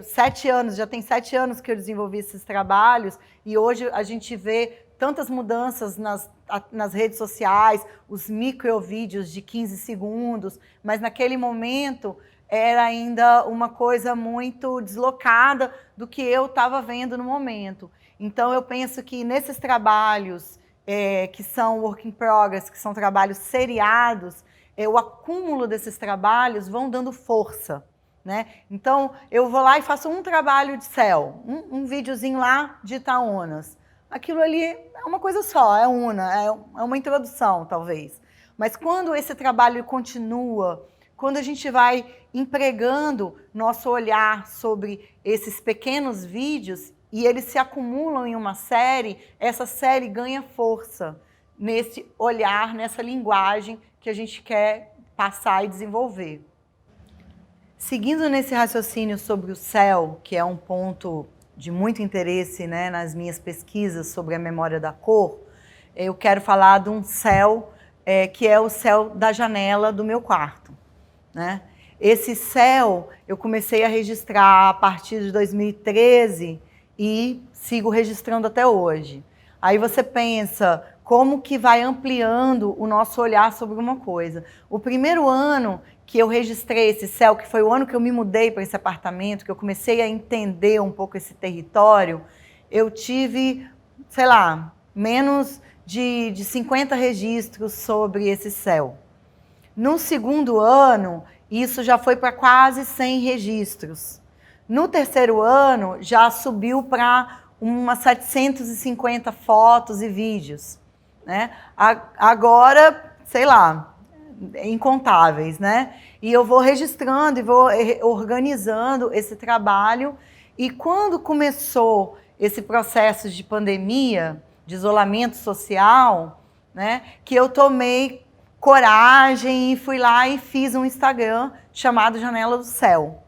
já tem 7 anos que eu desenvolvi esses trabalhos e hoje a gente vê tantas mudanças nas redes sociais, os microvídeos de 15 segundos, mas naquele momento era ainda uma coisa muito deslocada do que eu estava vendo no momento. Então eu penso que nesses trabalhos que são work in progress, que são trabalhos seriados, o acúmulo desses trabalhos vão dando força, né? Então, eu vou lá e faço um trabalho de céu, um videozinho lá de Itaúnas. Aquilo ali é uma coisa só, é uma introdução, talvez. Mas quando esse trabalho continua, quando a gente vai empregando nosso olhar sobre esses pequenos vídeos e eles se acumulam em uma série, essa série ganha força nesse olhar, nessa linguagem que a gente quer passar e desenvolver. Seguindo nesse raciocínio sobre o céu, que é um ponto de muito interesse, né, nas minhas pesquisas sobre a memória da cor, eu quero falar de um céu que é o céu da janela do meu quarto, né? Esse céu eu comecei a registrar a partir de 2013 e sigo registrando até hoje. Aí você pensa, como que vai ampliando o nosso olhar sobre uma coisa. O primeiro ano que eu registrei esse céu, que foi o ano que eu me mudei para esse apartamento, que eu comecei a entender um pouco esse território, eu tive, sei lá, menos de 50 registros sobre esse céu. No segundo ano, isso já foi para quase 100 registros. No terceiro ano, já subiu para umas 750 fotos e vídeos, né? Agora, sei lá, incontáveis, né? E eu vou registrando e vou organizando esse trabalho. E quando começou esse processo de pandemia, de isolamento social, né, que eu tomei coragem e fui lá e fiz um Instagram chamado Janela do Céu.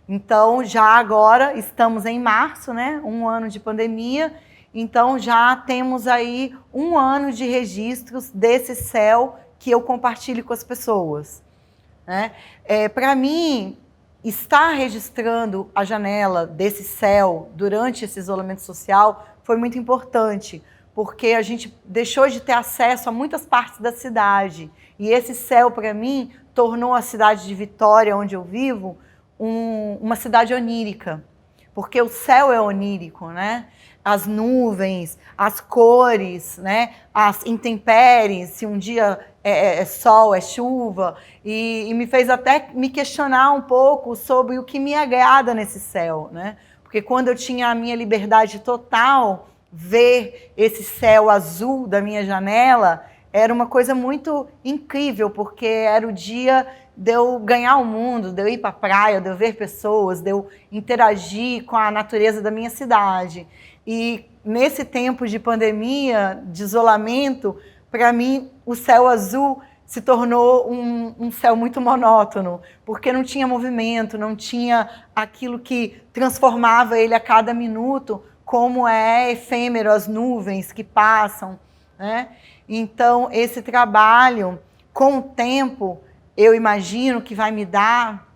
Então, já agora, estamos em março, né, 1 ano de pandemia, então já temos aí 1 ano de registros desse céu que eu compartilho com as pessoas, né? Para mim, estar registrando a janela desse céu durante esse isolamento social foi muito importante, porque a gente deixou de ter acesso a muitas partes da cidade. E esse céu, para mim, tornou a cidade de Vitória, onde eu vivo, uma cidade onírica, porque o céu é onírico, né? As nuvens, as cores, né? As intempéries, se um dia é sol, é chuva, e me fez até me questionar um pouco sobre o que me agrada nesse céu, né? Porque quando eu tinha a minha liberdade total, ver esse céu azul da minha janela era uma coisa muito incrível, porque era o dia de eu ganhar o mundo, de eu ir para a praia, de eu ver pessoas, de eu interagir com a natureza da minha cidade. E nesse tempo de pandemia, de isolamento, para mim o céu azul se tornou um céu muito monótono, porque não tinha movimento, não tinha aquilo que transformava ele a cada minuto, como é efêmero as nuvens que passam, né? Então, esse trabalho, com o tempo, eu imagino que vai me dar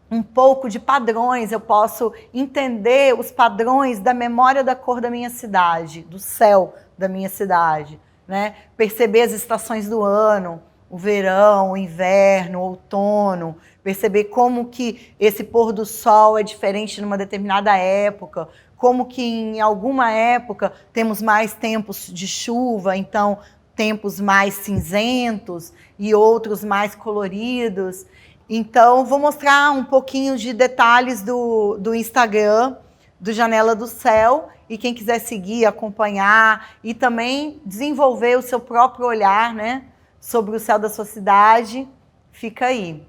um pouco de padrões, eu posso entender os padrões da memória da cor da minha cidade, do céu da minha cidade, né? Perceber as estações do ano, o verão, o inverno, o outono, perceber como que esse pôr do sol é diferente numa determinada época, como que em alguma época temos mais tempos de chuva, então tempos mais cinzentos e outros mais coloridos. Então, vou mostrar um pouquinho de detalhes do Instagram, do Janela do Céu, e quem quiser seguir, acompanhar e também desenvolver o seu próprio olhar, né, sobre o céu da sua cidade, fica aí.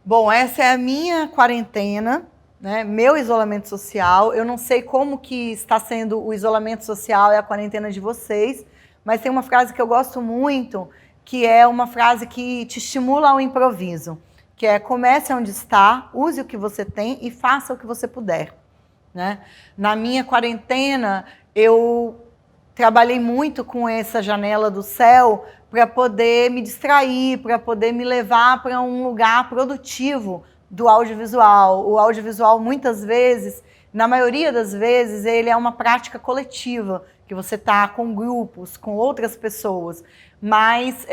Bom, essa é a minha quarentena, né? Meu isolamento social. Eu não sei como que está sendo o isolamento social e a quarentena de vocês, mas tem uma frase que eu gosto muito, que é uma frase que te estimula ao improviso, que é: comece onde está, use o que você tem e faça o que você puder, né? Na minha quarentena, eu trabalhei muito com essa janela do céu para poder me distrair, para poder me levar para um lugar produtivo do audiovisual. O audiovisual, muitas vezes, na maioria das vezes, ele é uma prática coletiva, que você está com grupos, com outras pessoas. Mas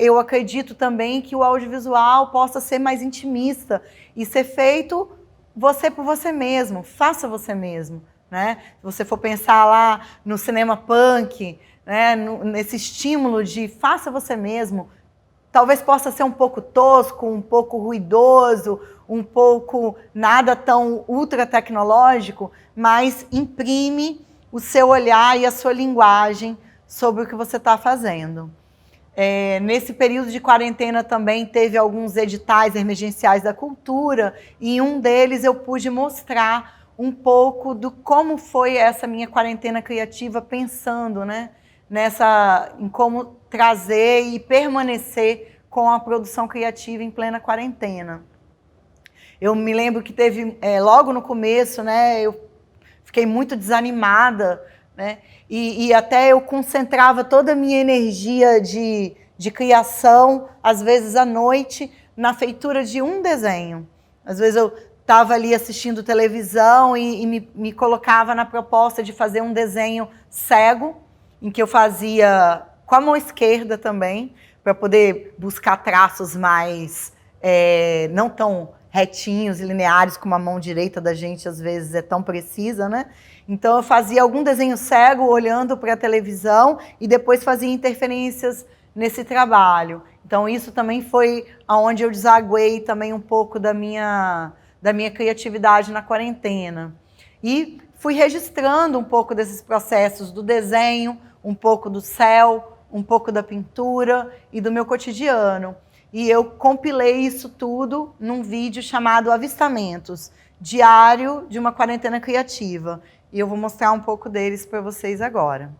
eu acredito também que o audiovisual possa ser mais intimista e ser feito você por você mesmo, faça você mesmo, né? Se você for pensar lá no cinema punk, né, nesse estímulo de faça você mesmo, talvez possa ser um pouco tosco, um pouco ruidoso, um pouco nada tão ultra tecnológico, mas imprime o seu olhar e a sua linguagem sobre o que você está fazendo. Nesse período de quarentena também teve alguns editais emergenciais da cultura, e em um deles eu pude mostrar um pouco do como foi essa minha quarentena criativa, pensando, né, em como trazer e permanecer com a produção criativa em plena quarentena. Eu me lembro que teve, logo no começo, né, eu fiquei muito desanimada, né, e até eu concentrava toda a minha energia de criação, às vezes à noite, na feitura de um desenho. Às vezes eu estava ali assistindo televisão e me colocava na proposta de fazer um desenho cego, em que eu fazia com a mão esquerda também, para poder buscar traços mais não tão retinhos e lineares como a mão direita da gente às vezes é tão precisa, né? Então eu fazia algum desenho cego olhando para a televisão e depois fazia interferências nesse trabalho. Então isso também foi aonde eu desaguei também um pouco da minha criatividade na quarentena. E fui registrando um pouco desses processos do desenho, um pouco do céu, um pouco da pintura e do meu cotidiano. E eu compilei isso tudo num vídeo chamado Avistamentos, Diário de uma Quarentena Criativa. E eu vou mostrar um pouco deles para vocês agora.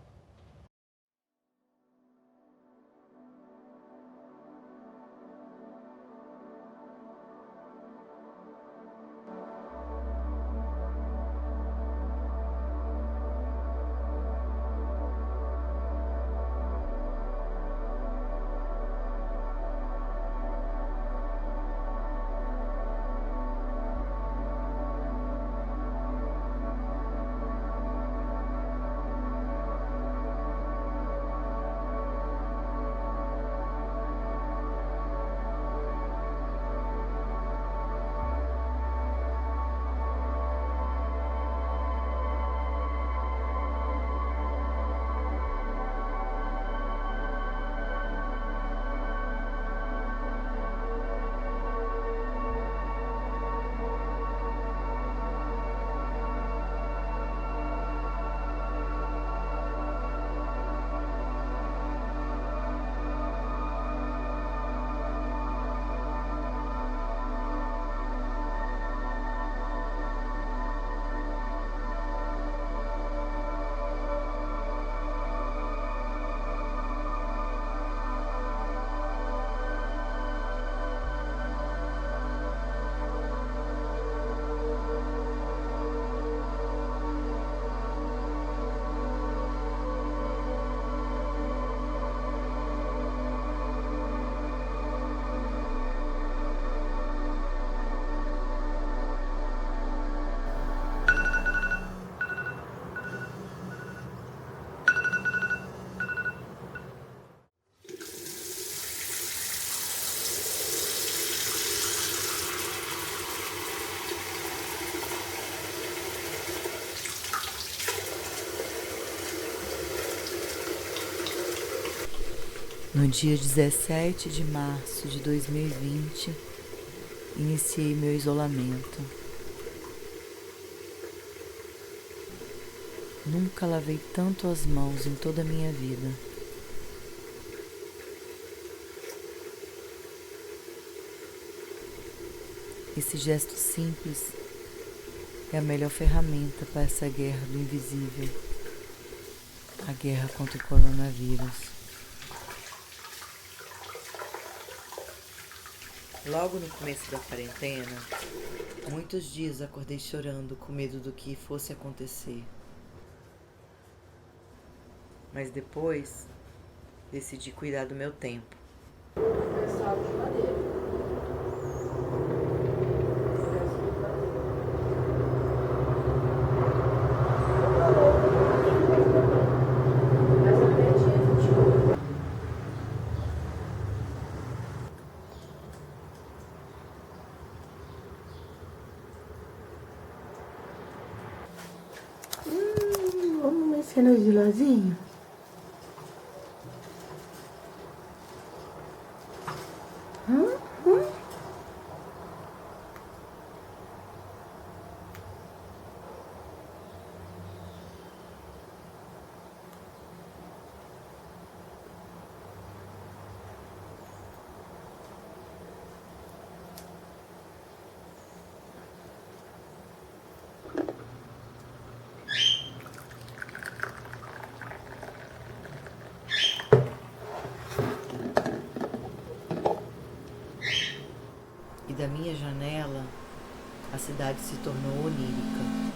No dia 17 de março de 2020, iniciei meu isolamento. Nunca lavei tanto as mãos em toda a minha vida. Esse gesto simples é a melhor ferramenta para essa guerra do invisível, a guerra contra o coronavírus. Logo no começo da quarentena, muitos dias acordei chorando com medo do que fosse acontecer. Mas depois, decidi cuidar do meu tempo. Vamos mexer no vilazinho? E da minha janela, a cidade se tornou onírica.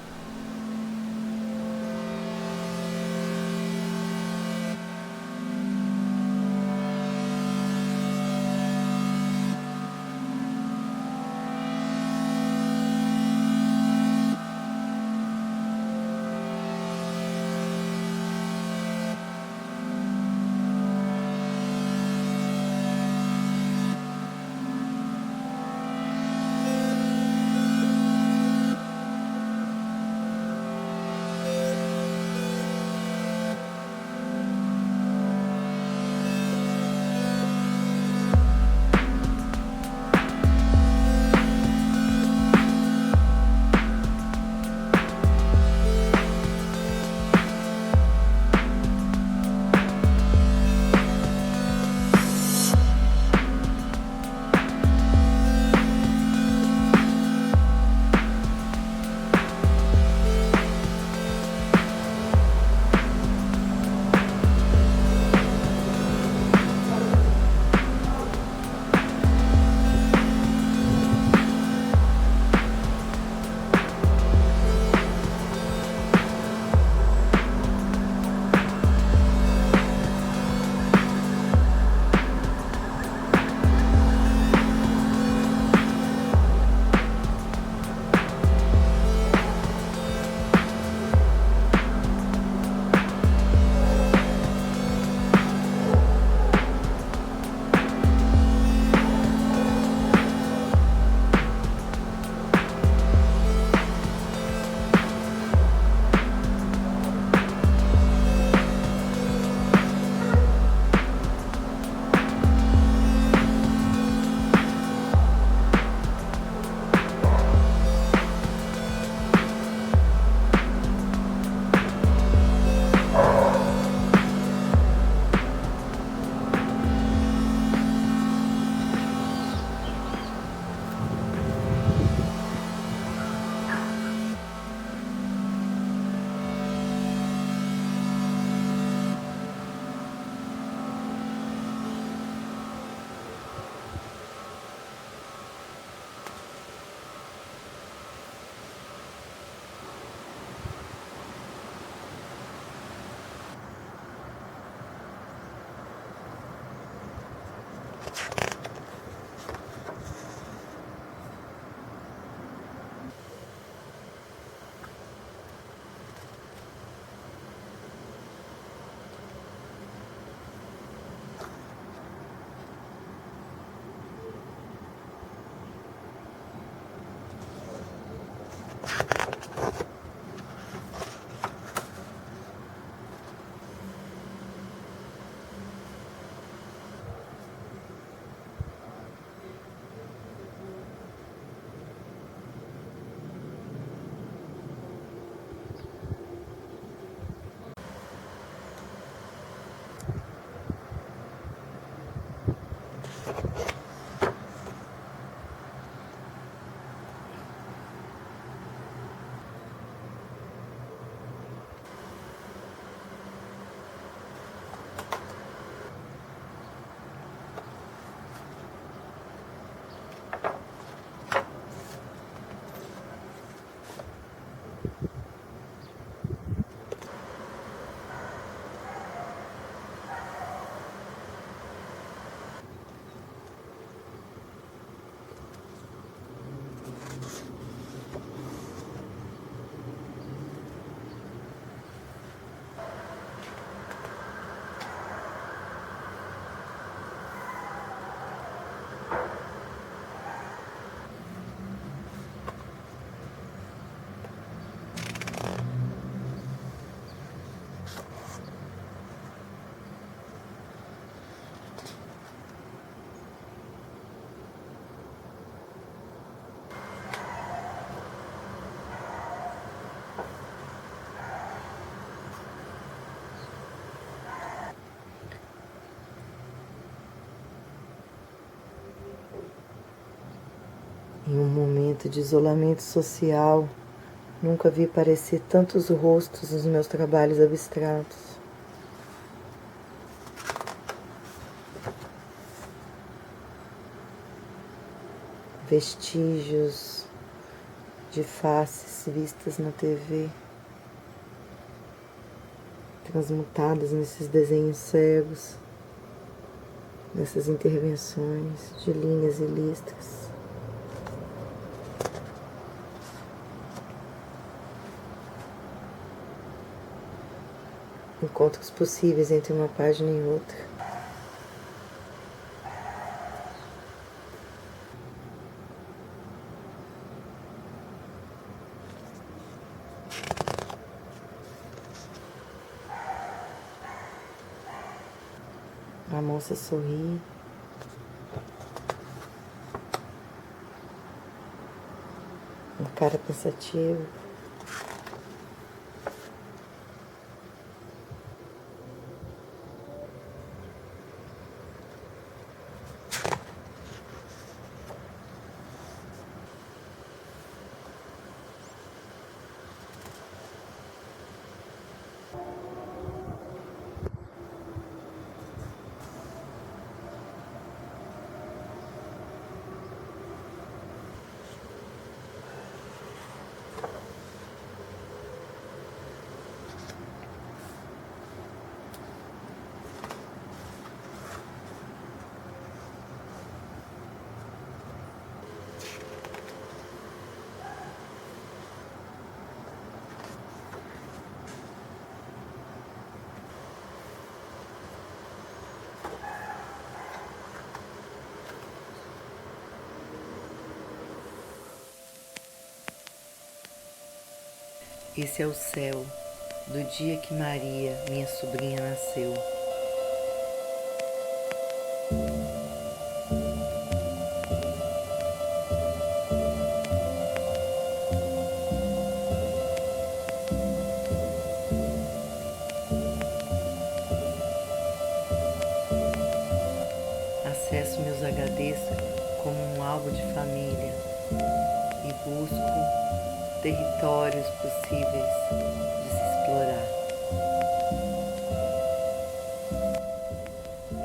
Em um momento de isolamento social, nunca vi aparecer tantos rostos nos meus trabalhos abstratos. Vestígios de faces vistas na TV, transmutadas nesses desenhos cegos, nessas intervenções de linhas e listras. Encontros possíveis entre uma página e outra. A moça sorri. Um cara pensativo. Esse é o céu do dia que Maria, minha sobrinha, nasceu. Acesso meus HDs como um álbum de família e busco territórios possíveis de se explorar.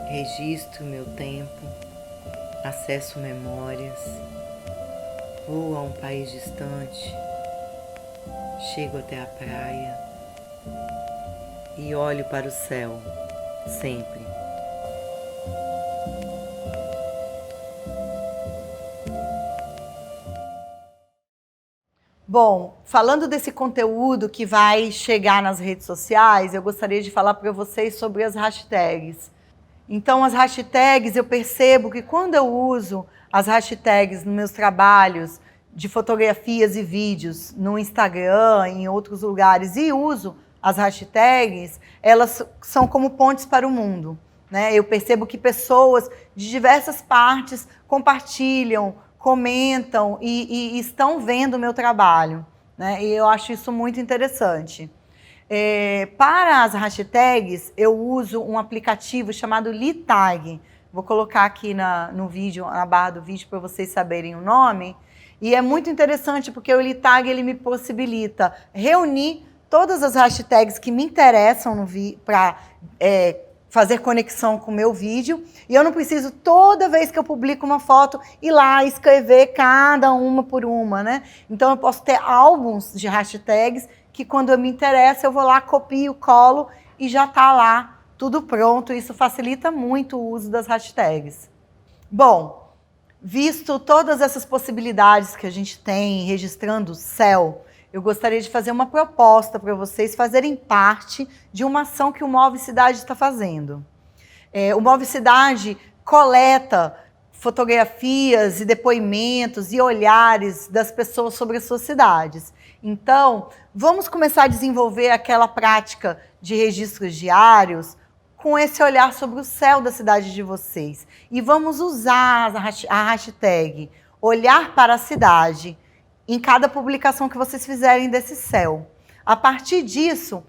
Registro meu tempo, acesso memórias, vou a um país distante, chego até a praia e olho para o céu, sempre. Bom, falando desse conteúdo que vai chegar nas redes sociais, eu gostaria de falar para vocês sobre as hashtags. Então, as hashtags, eu percebo que quando eu uso as hashtags nos meus trabalhos de fotografias e vídeos no Instagram, em outros lugares, e uso as hashtags, elas são como pontes para o mundo, né? Eu percebo que pessoas de diversas partes compartilham, comentam e estão vendo o meu trabalho, né? E eu acho isso muito interessante. Para as hashtags, eu uso um aplicativo chamado Litag. Vou colocar aqui no vídeo, na barra do vídeo, para vocês saberem o nome. E é muito interessante porque o Litag ele me possibilita reunir todas as hashtags que me interessam para fazer conexão com o meu vídeo, e eu não preciso, toda vez que eu publico uma foto, ir lá escrever cada uma por uma, né? Então, eu posso ter álbuns de hashtags que, quando eu me interessa, eu vou lá, copio, colo, e já está lá, tudo pronto. Isso facilita muito o uso das hashtags. Bom, visto todas essas possibilidades que a gente tem registrando o céu, eu gostaria de fazer uma proposta para vocês fazerem parte de uma ação que o Move Cidade está fazendo. O Move Cidade coleta fotografias e depoimentos e olhares das pessoas sobre as suas cidades. Então, vamos começar a desenvolver aquela prática de registros diários com esse olhar sobre o céu da cidade de vocês. E vamos usar a hashtag Olhar para a Cidade em cada publicação que vocês fizerem desse céu. A partir disso,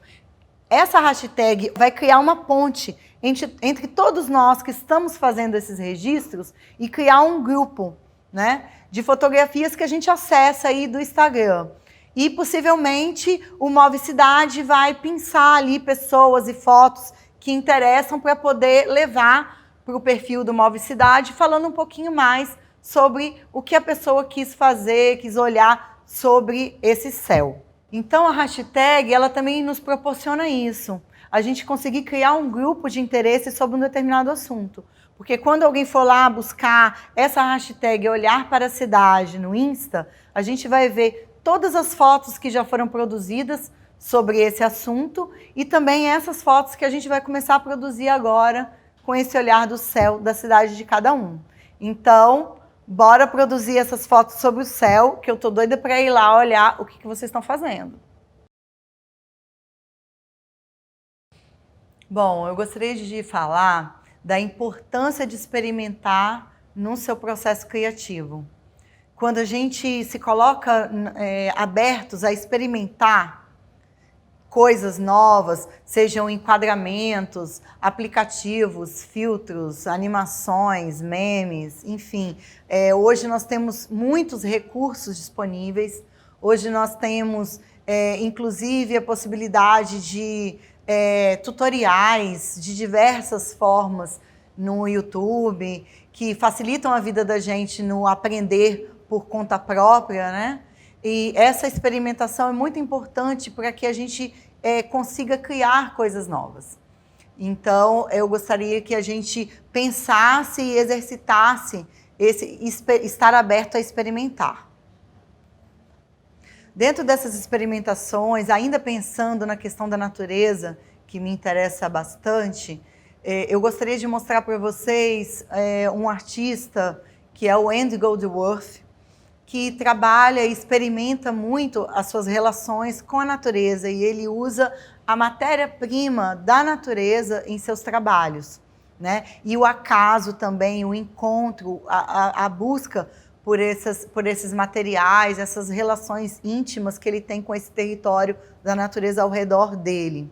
essa hashtag vai criar uma ponte entre todos nós que estamos fazendo esses registros e criar um grupo, né, de fotografias que a gente acessa aí do Instagram. E possivelmente o Move Cidade vai pensar ali pessoas e fotos que interessam para poder levar para o perfil do Move Cidade, falando um pouquinho mais sobre o que a pessoa quis fazer, quis olhar sobre esse céu. Então a hashtag, ela também nos proporciona isso, a gente conseguir criar um grupo de interesse sobre um determinado assunto. Porque quando alguém for lá buscar essa hashtag Olhar para a Cidade no Insta, a gente vai ver todas as fotos que já foram produzidas sobre esse assunto e também essas fotos que a gente vai começar a produzir agora com esse olhar do céu da cidade de cada um. Então, bora produzir essas fotos sobre o céu, que eu tô doida para ir lá olhar o que vocês estão fazendo. Bom, eu gostaria de falar da importância de experimentar no seu processo criativo. Quando a gente se coloca abertos a experimentar coisas novas, sejam enquadramentos, aplicativos, filtros, animações, memes, enfim. Hoje nós temos muitos recursos disponíveis. Hoje nós temos, inclusive, a possibilidade de tutoriais de diversas formas no YouTube, que facilitam a vida da gente no aprender por conta própria, né? E essa experimentação é muito importante para que a gente consiga criar coisas novas. Então, eu gostaria que a gente pensasse e exercitasse estar aberto a experimentar. Dentro dessas experimentações, ainda pensando na questão da natureza, que me interessa bastante, eu gostaria de mostrar para vocês um artista que é o Andy Goldsworth, que trabalha e experimenta muito as suas relações com a natureza e ele usa a matéria-prima da natureza em seus trabalhos, né? E o acaso também, o encontro, a busca por esses materiais, essas relações íntimas que ele tem com esse território da natureza ao redor dele.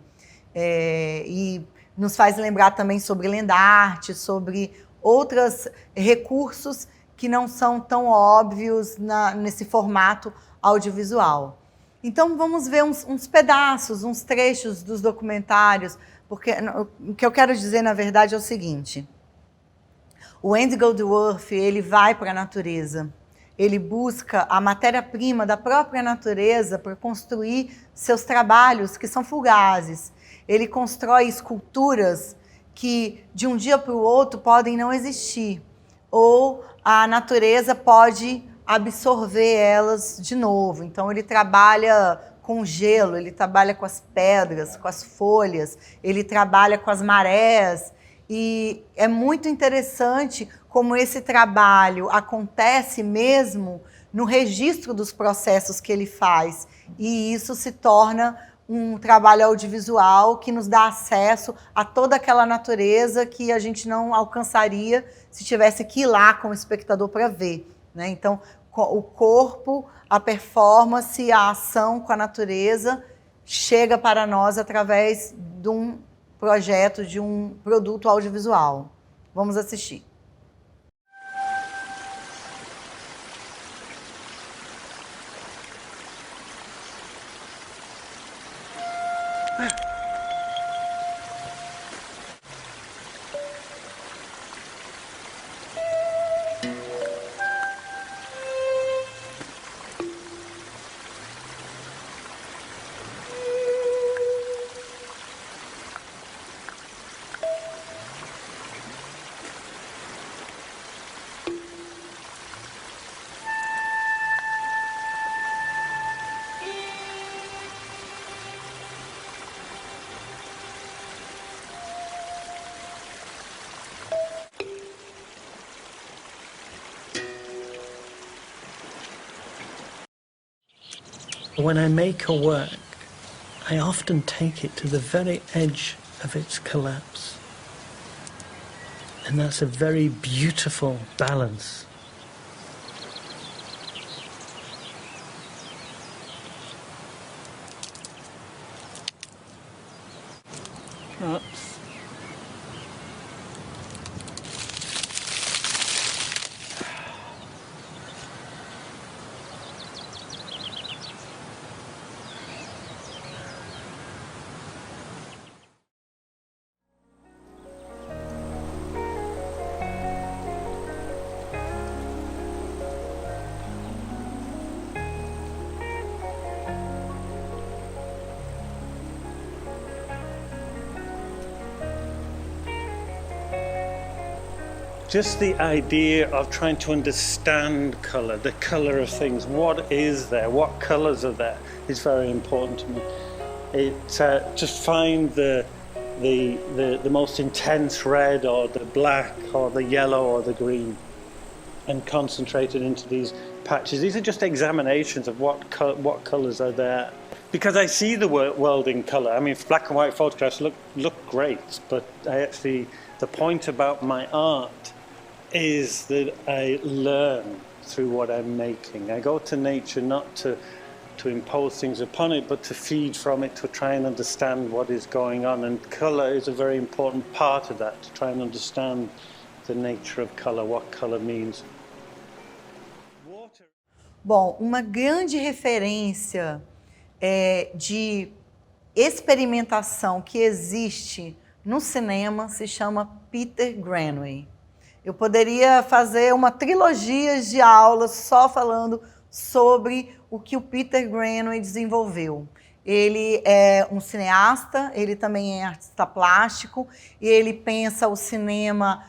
E nos faz lembrar também sobre Lendarte, sobre outros recursos que não são tão óbvios nesse formato audiovisual. Então vamos ver uns pedaços, uns trechos dos documentários, porque o que eu quero dizer, na verdade, é o seguinte. O Andy Goldsworth, ele vai para a natureza, ele busca a matéria-prima da própria natureza para construir seus trabalhos, que são fugazes. Ele constrói esculturas que, de um dia para o outro, podem não existir, ou a natureza pode absorver elas de novo. Então ele trabalha com gelo, ele trabalha com as pedras, com as folhas, ele trabalha com as marés. E é muito interessante como esse trabalho acontece mesmo no registro dos processos que ele faz. E isso se torna um trabalho audiovisual que nos dá acesso a toda aquela natureza que a gente não alcançaria se tivesse que ir lá como espectador para ver, né? Então, o corpo, a performance, a ação com a natureza chega para nós através de um projeto, de um produto audiovisual. Vamos assistir. When I make a work, I often take it to the very edge of its collapse. And that's a very beautiful balance. Oops. just the idea of trying to understand colour, the colour of things, what is there, what colours are there, is very important to me. Just find the most intense red or the black or the yellow or the green and concentrate it into these patches. These are just examinations of what colours are there. Because I see the world in colour. I mean, black and white photographs look great, but the point about my art is that I learn through what I'm making. I go to nature not to impose things upon it, but to feed from it, to try and understand what is going on. And colour is a very important part of that, to try and understand the nature of colour, what colour means. Bom, uma grande referência de experimentação que existe no cinema se chama Peter Greenaway. Eu poderia fazer uma trilogia de aulas só falando sobre o que o Peter Greenaway desenvolveu. Ele é um cineasta, ele também é artista plástico, e ele pensa o cinema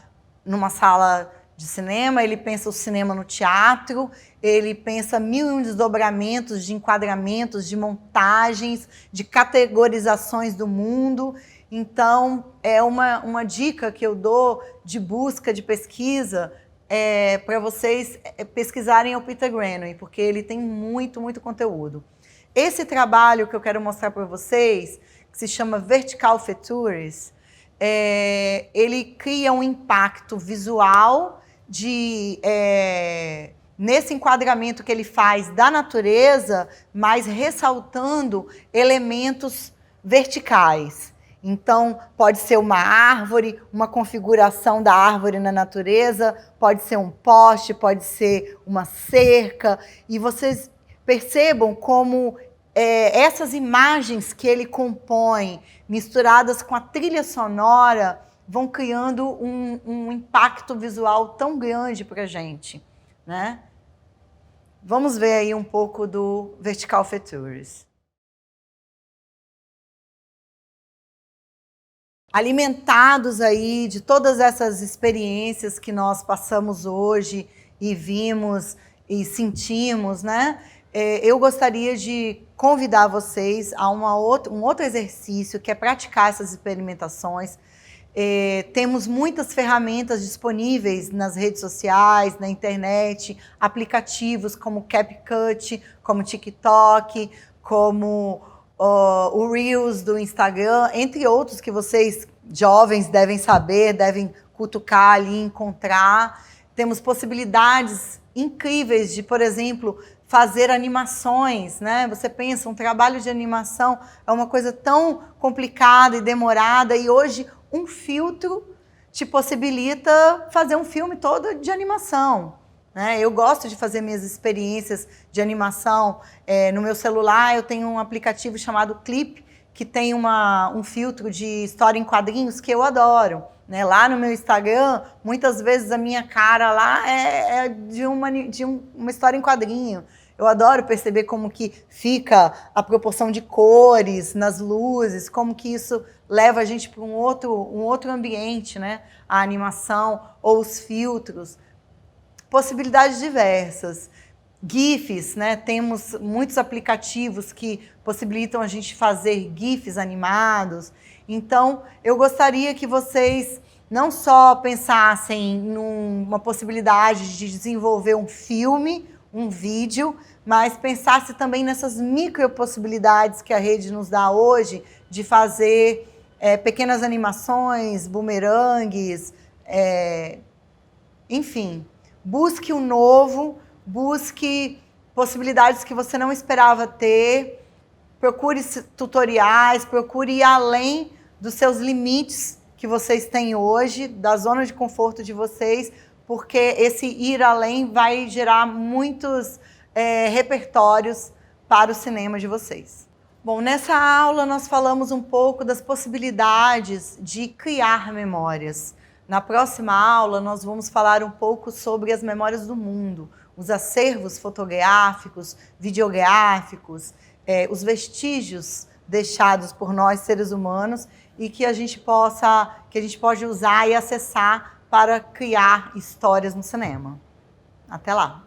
numa sala de cinema, ele pensa o cinema no teatro, ele pensa 1001 desdobramentos de enquadramentos, de montagens, de categorizações do mundo. Então, é uma dica que eu dou de busca, de pesquisa, para vocês pesquisarem o Peter Greenaway, porque ele tem muito, muito conteúdo. Esse trabalho que eu quero mostrar para vocês, que se chama Vertical Features, ele cria um impacto visual nesse enquadramento que ele faz da natureza, mas ressaltando elementos verticais. Então, pode ser uma árvore, uma configuração da árvore na natureza, pode ser um poste, pode ser uma cerca, e vocês percebam como essas imagens que ele compõe, misturadas com a trilha sonora, vão criando um impacto visual tão grande para a gente, né? Vamos ver aí um pouco do Vertical Features. Alimentados aí de todas essas experiências que nós passamos hoje e vimos e sentimos, né? Eu gostaria de convidar vocês a um outro exercício, que é praticar essas experimentações. Temos muitas ferramentas disponíveis nas redes sociais, na internet, aplicativos como CapCut, como TikTok, como o Reels do Instagram, entre outros que vocês, jovens, devem saber, devem cutucar ali, encontrar. Temos possibilidades incríveis de, por exemplo, fazer animações, né? Você pensa, um trabalho de animação é uma coisa tão complicada e demorada, e hoje um filtro te possibilita fazer um filme todo de animação, né? Eu gosto de fazer minhas experiências de animação. No meu celular eu tenho um aplicativo chamado Clip, que tem um filtro de história em quadrinhos que eu adoro, né? Lá no meu Instagram, muitas vezes a minha cara lá é de uma história em quadrinho. Eu adoro perceber como que fica a proporção de cores nas luzes, como que isso leva a gente para um outro ambiente, né? A animação ou os filtros. Possibilidades diversas. GIFs, né? Temos muitos aplicativos que possibilitam a gente fazer GIFs animados. Então, eu gostaria que vocês não só pensassem numa possibilidade de desenvolver um filme, um vídeo, mas pensasse também nessas micro possibilidades que a rede nos dá hoje de fazer pequenas animações, bumerangues, enfim. Busque o novo, busque possibilidades que você não esperava ter, procure tutoriais, procure ir além dos seus limites que vocês têm hoje, da zona de conforto de vocês, porque esse ir além vai gerar muitos repertórios para o cinema de vocês. Bom, nessa aula nós falamos um pouco das possibilidades de criar memórias. Na próxima aula nós vamos falar um pouco sobre as memórias do mundo, os acervos fotográficos, videográficos, os vestígios deixados por nós seres humanos e que a gente pode usar e acessar para criar histórias no cinema. Até lá!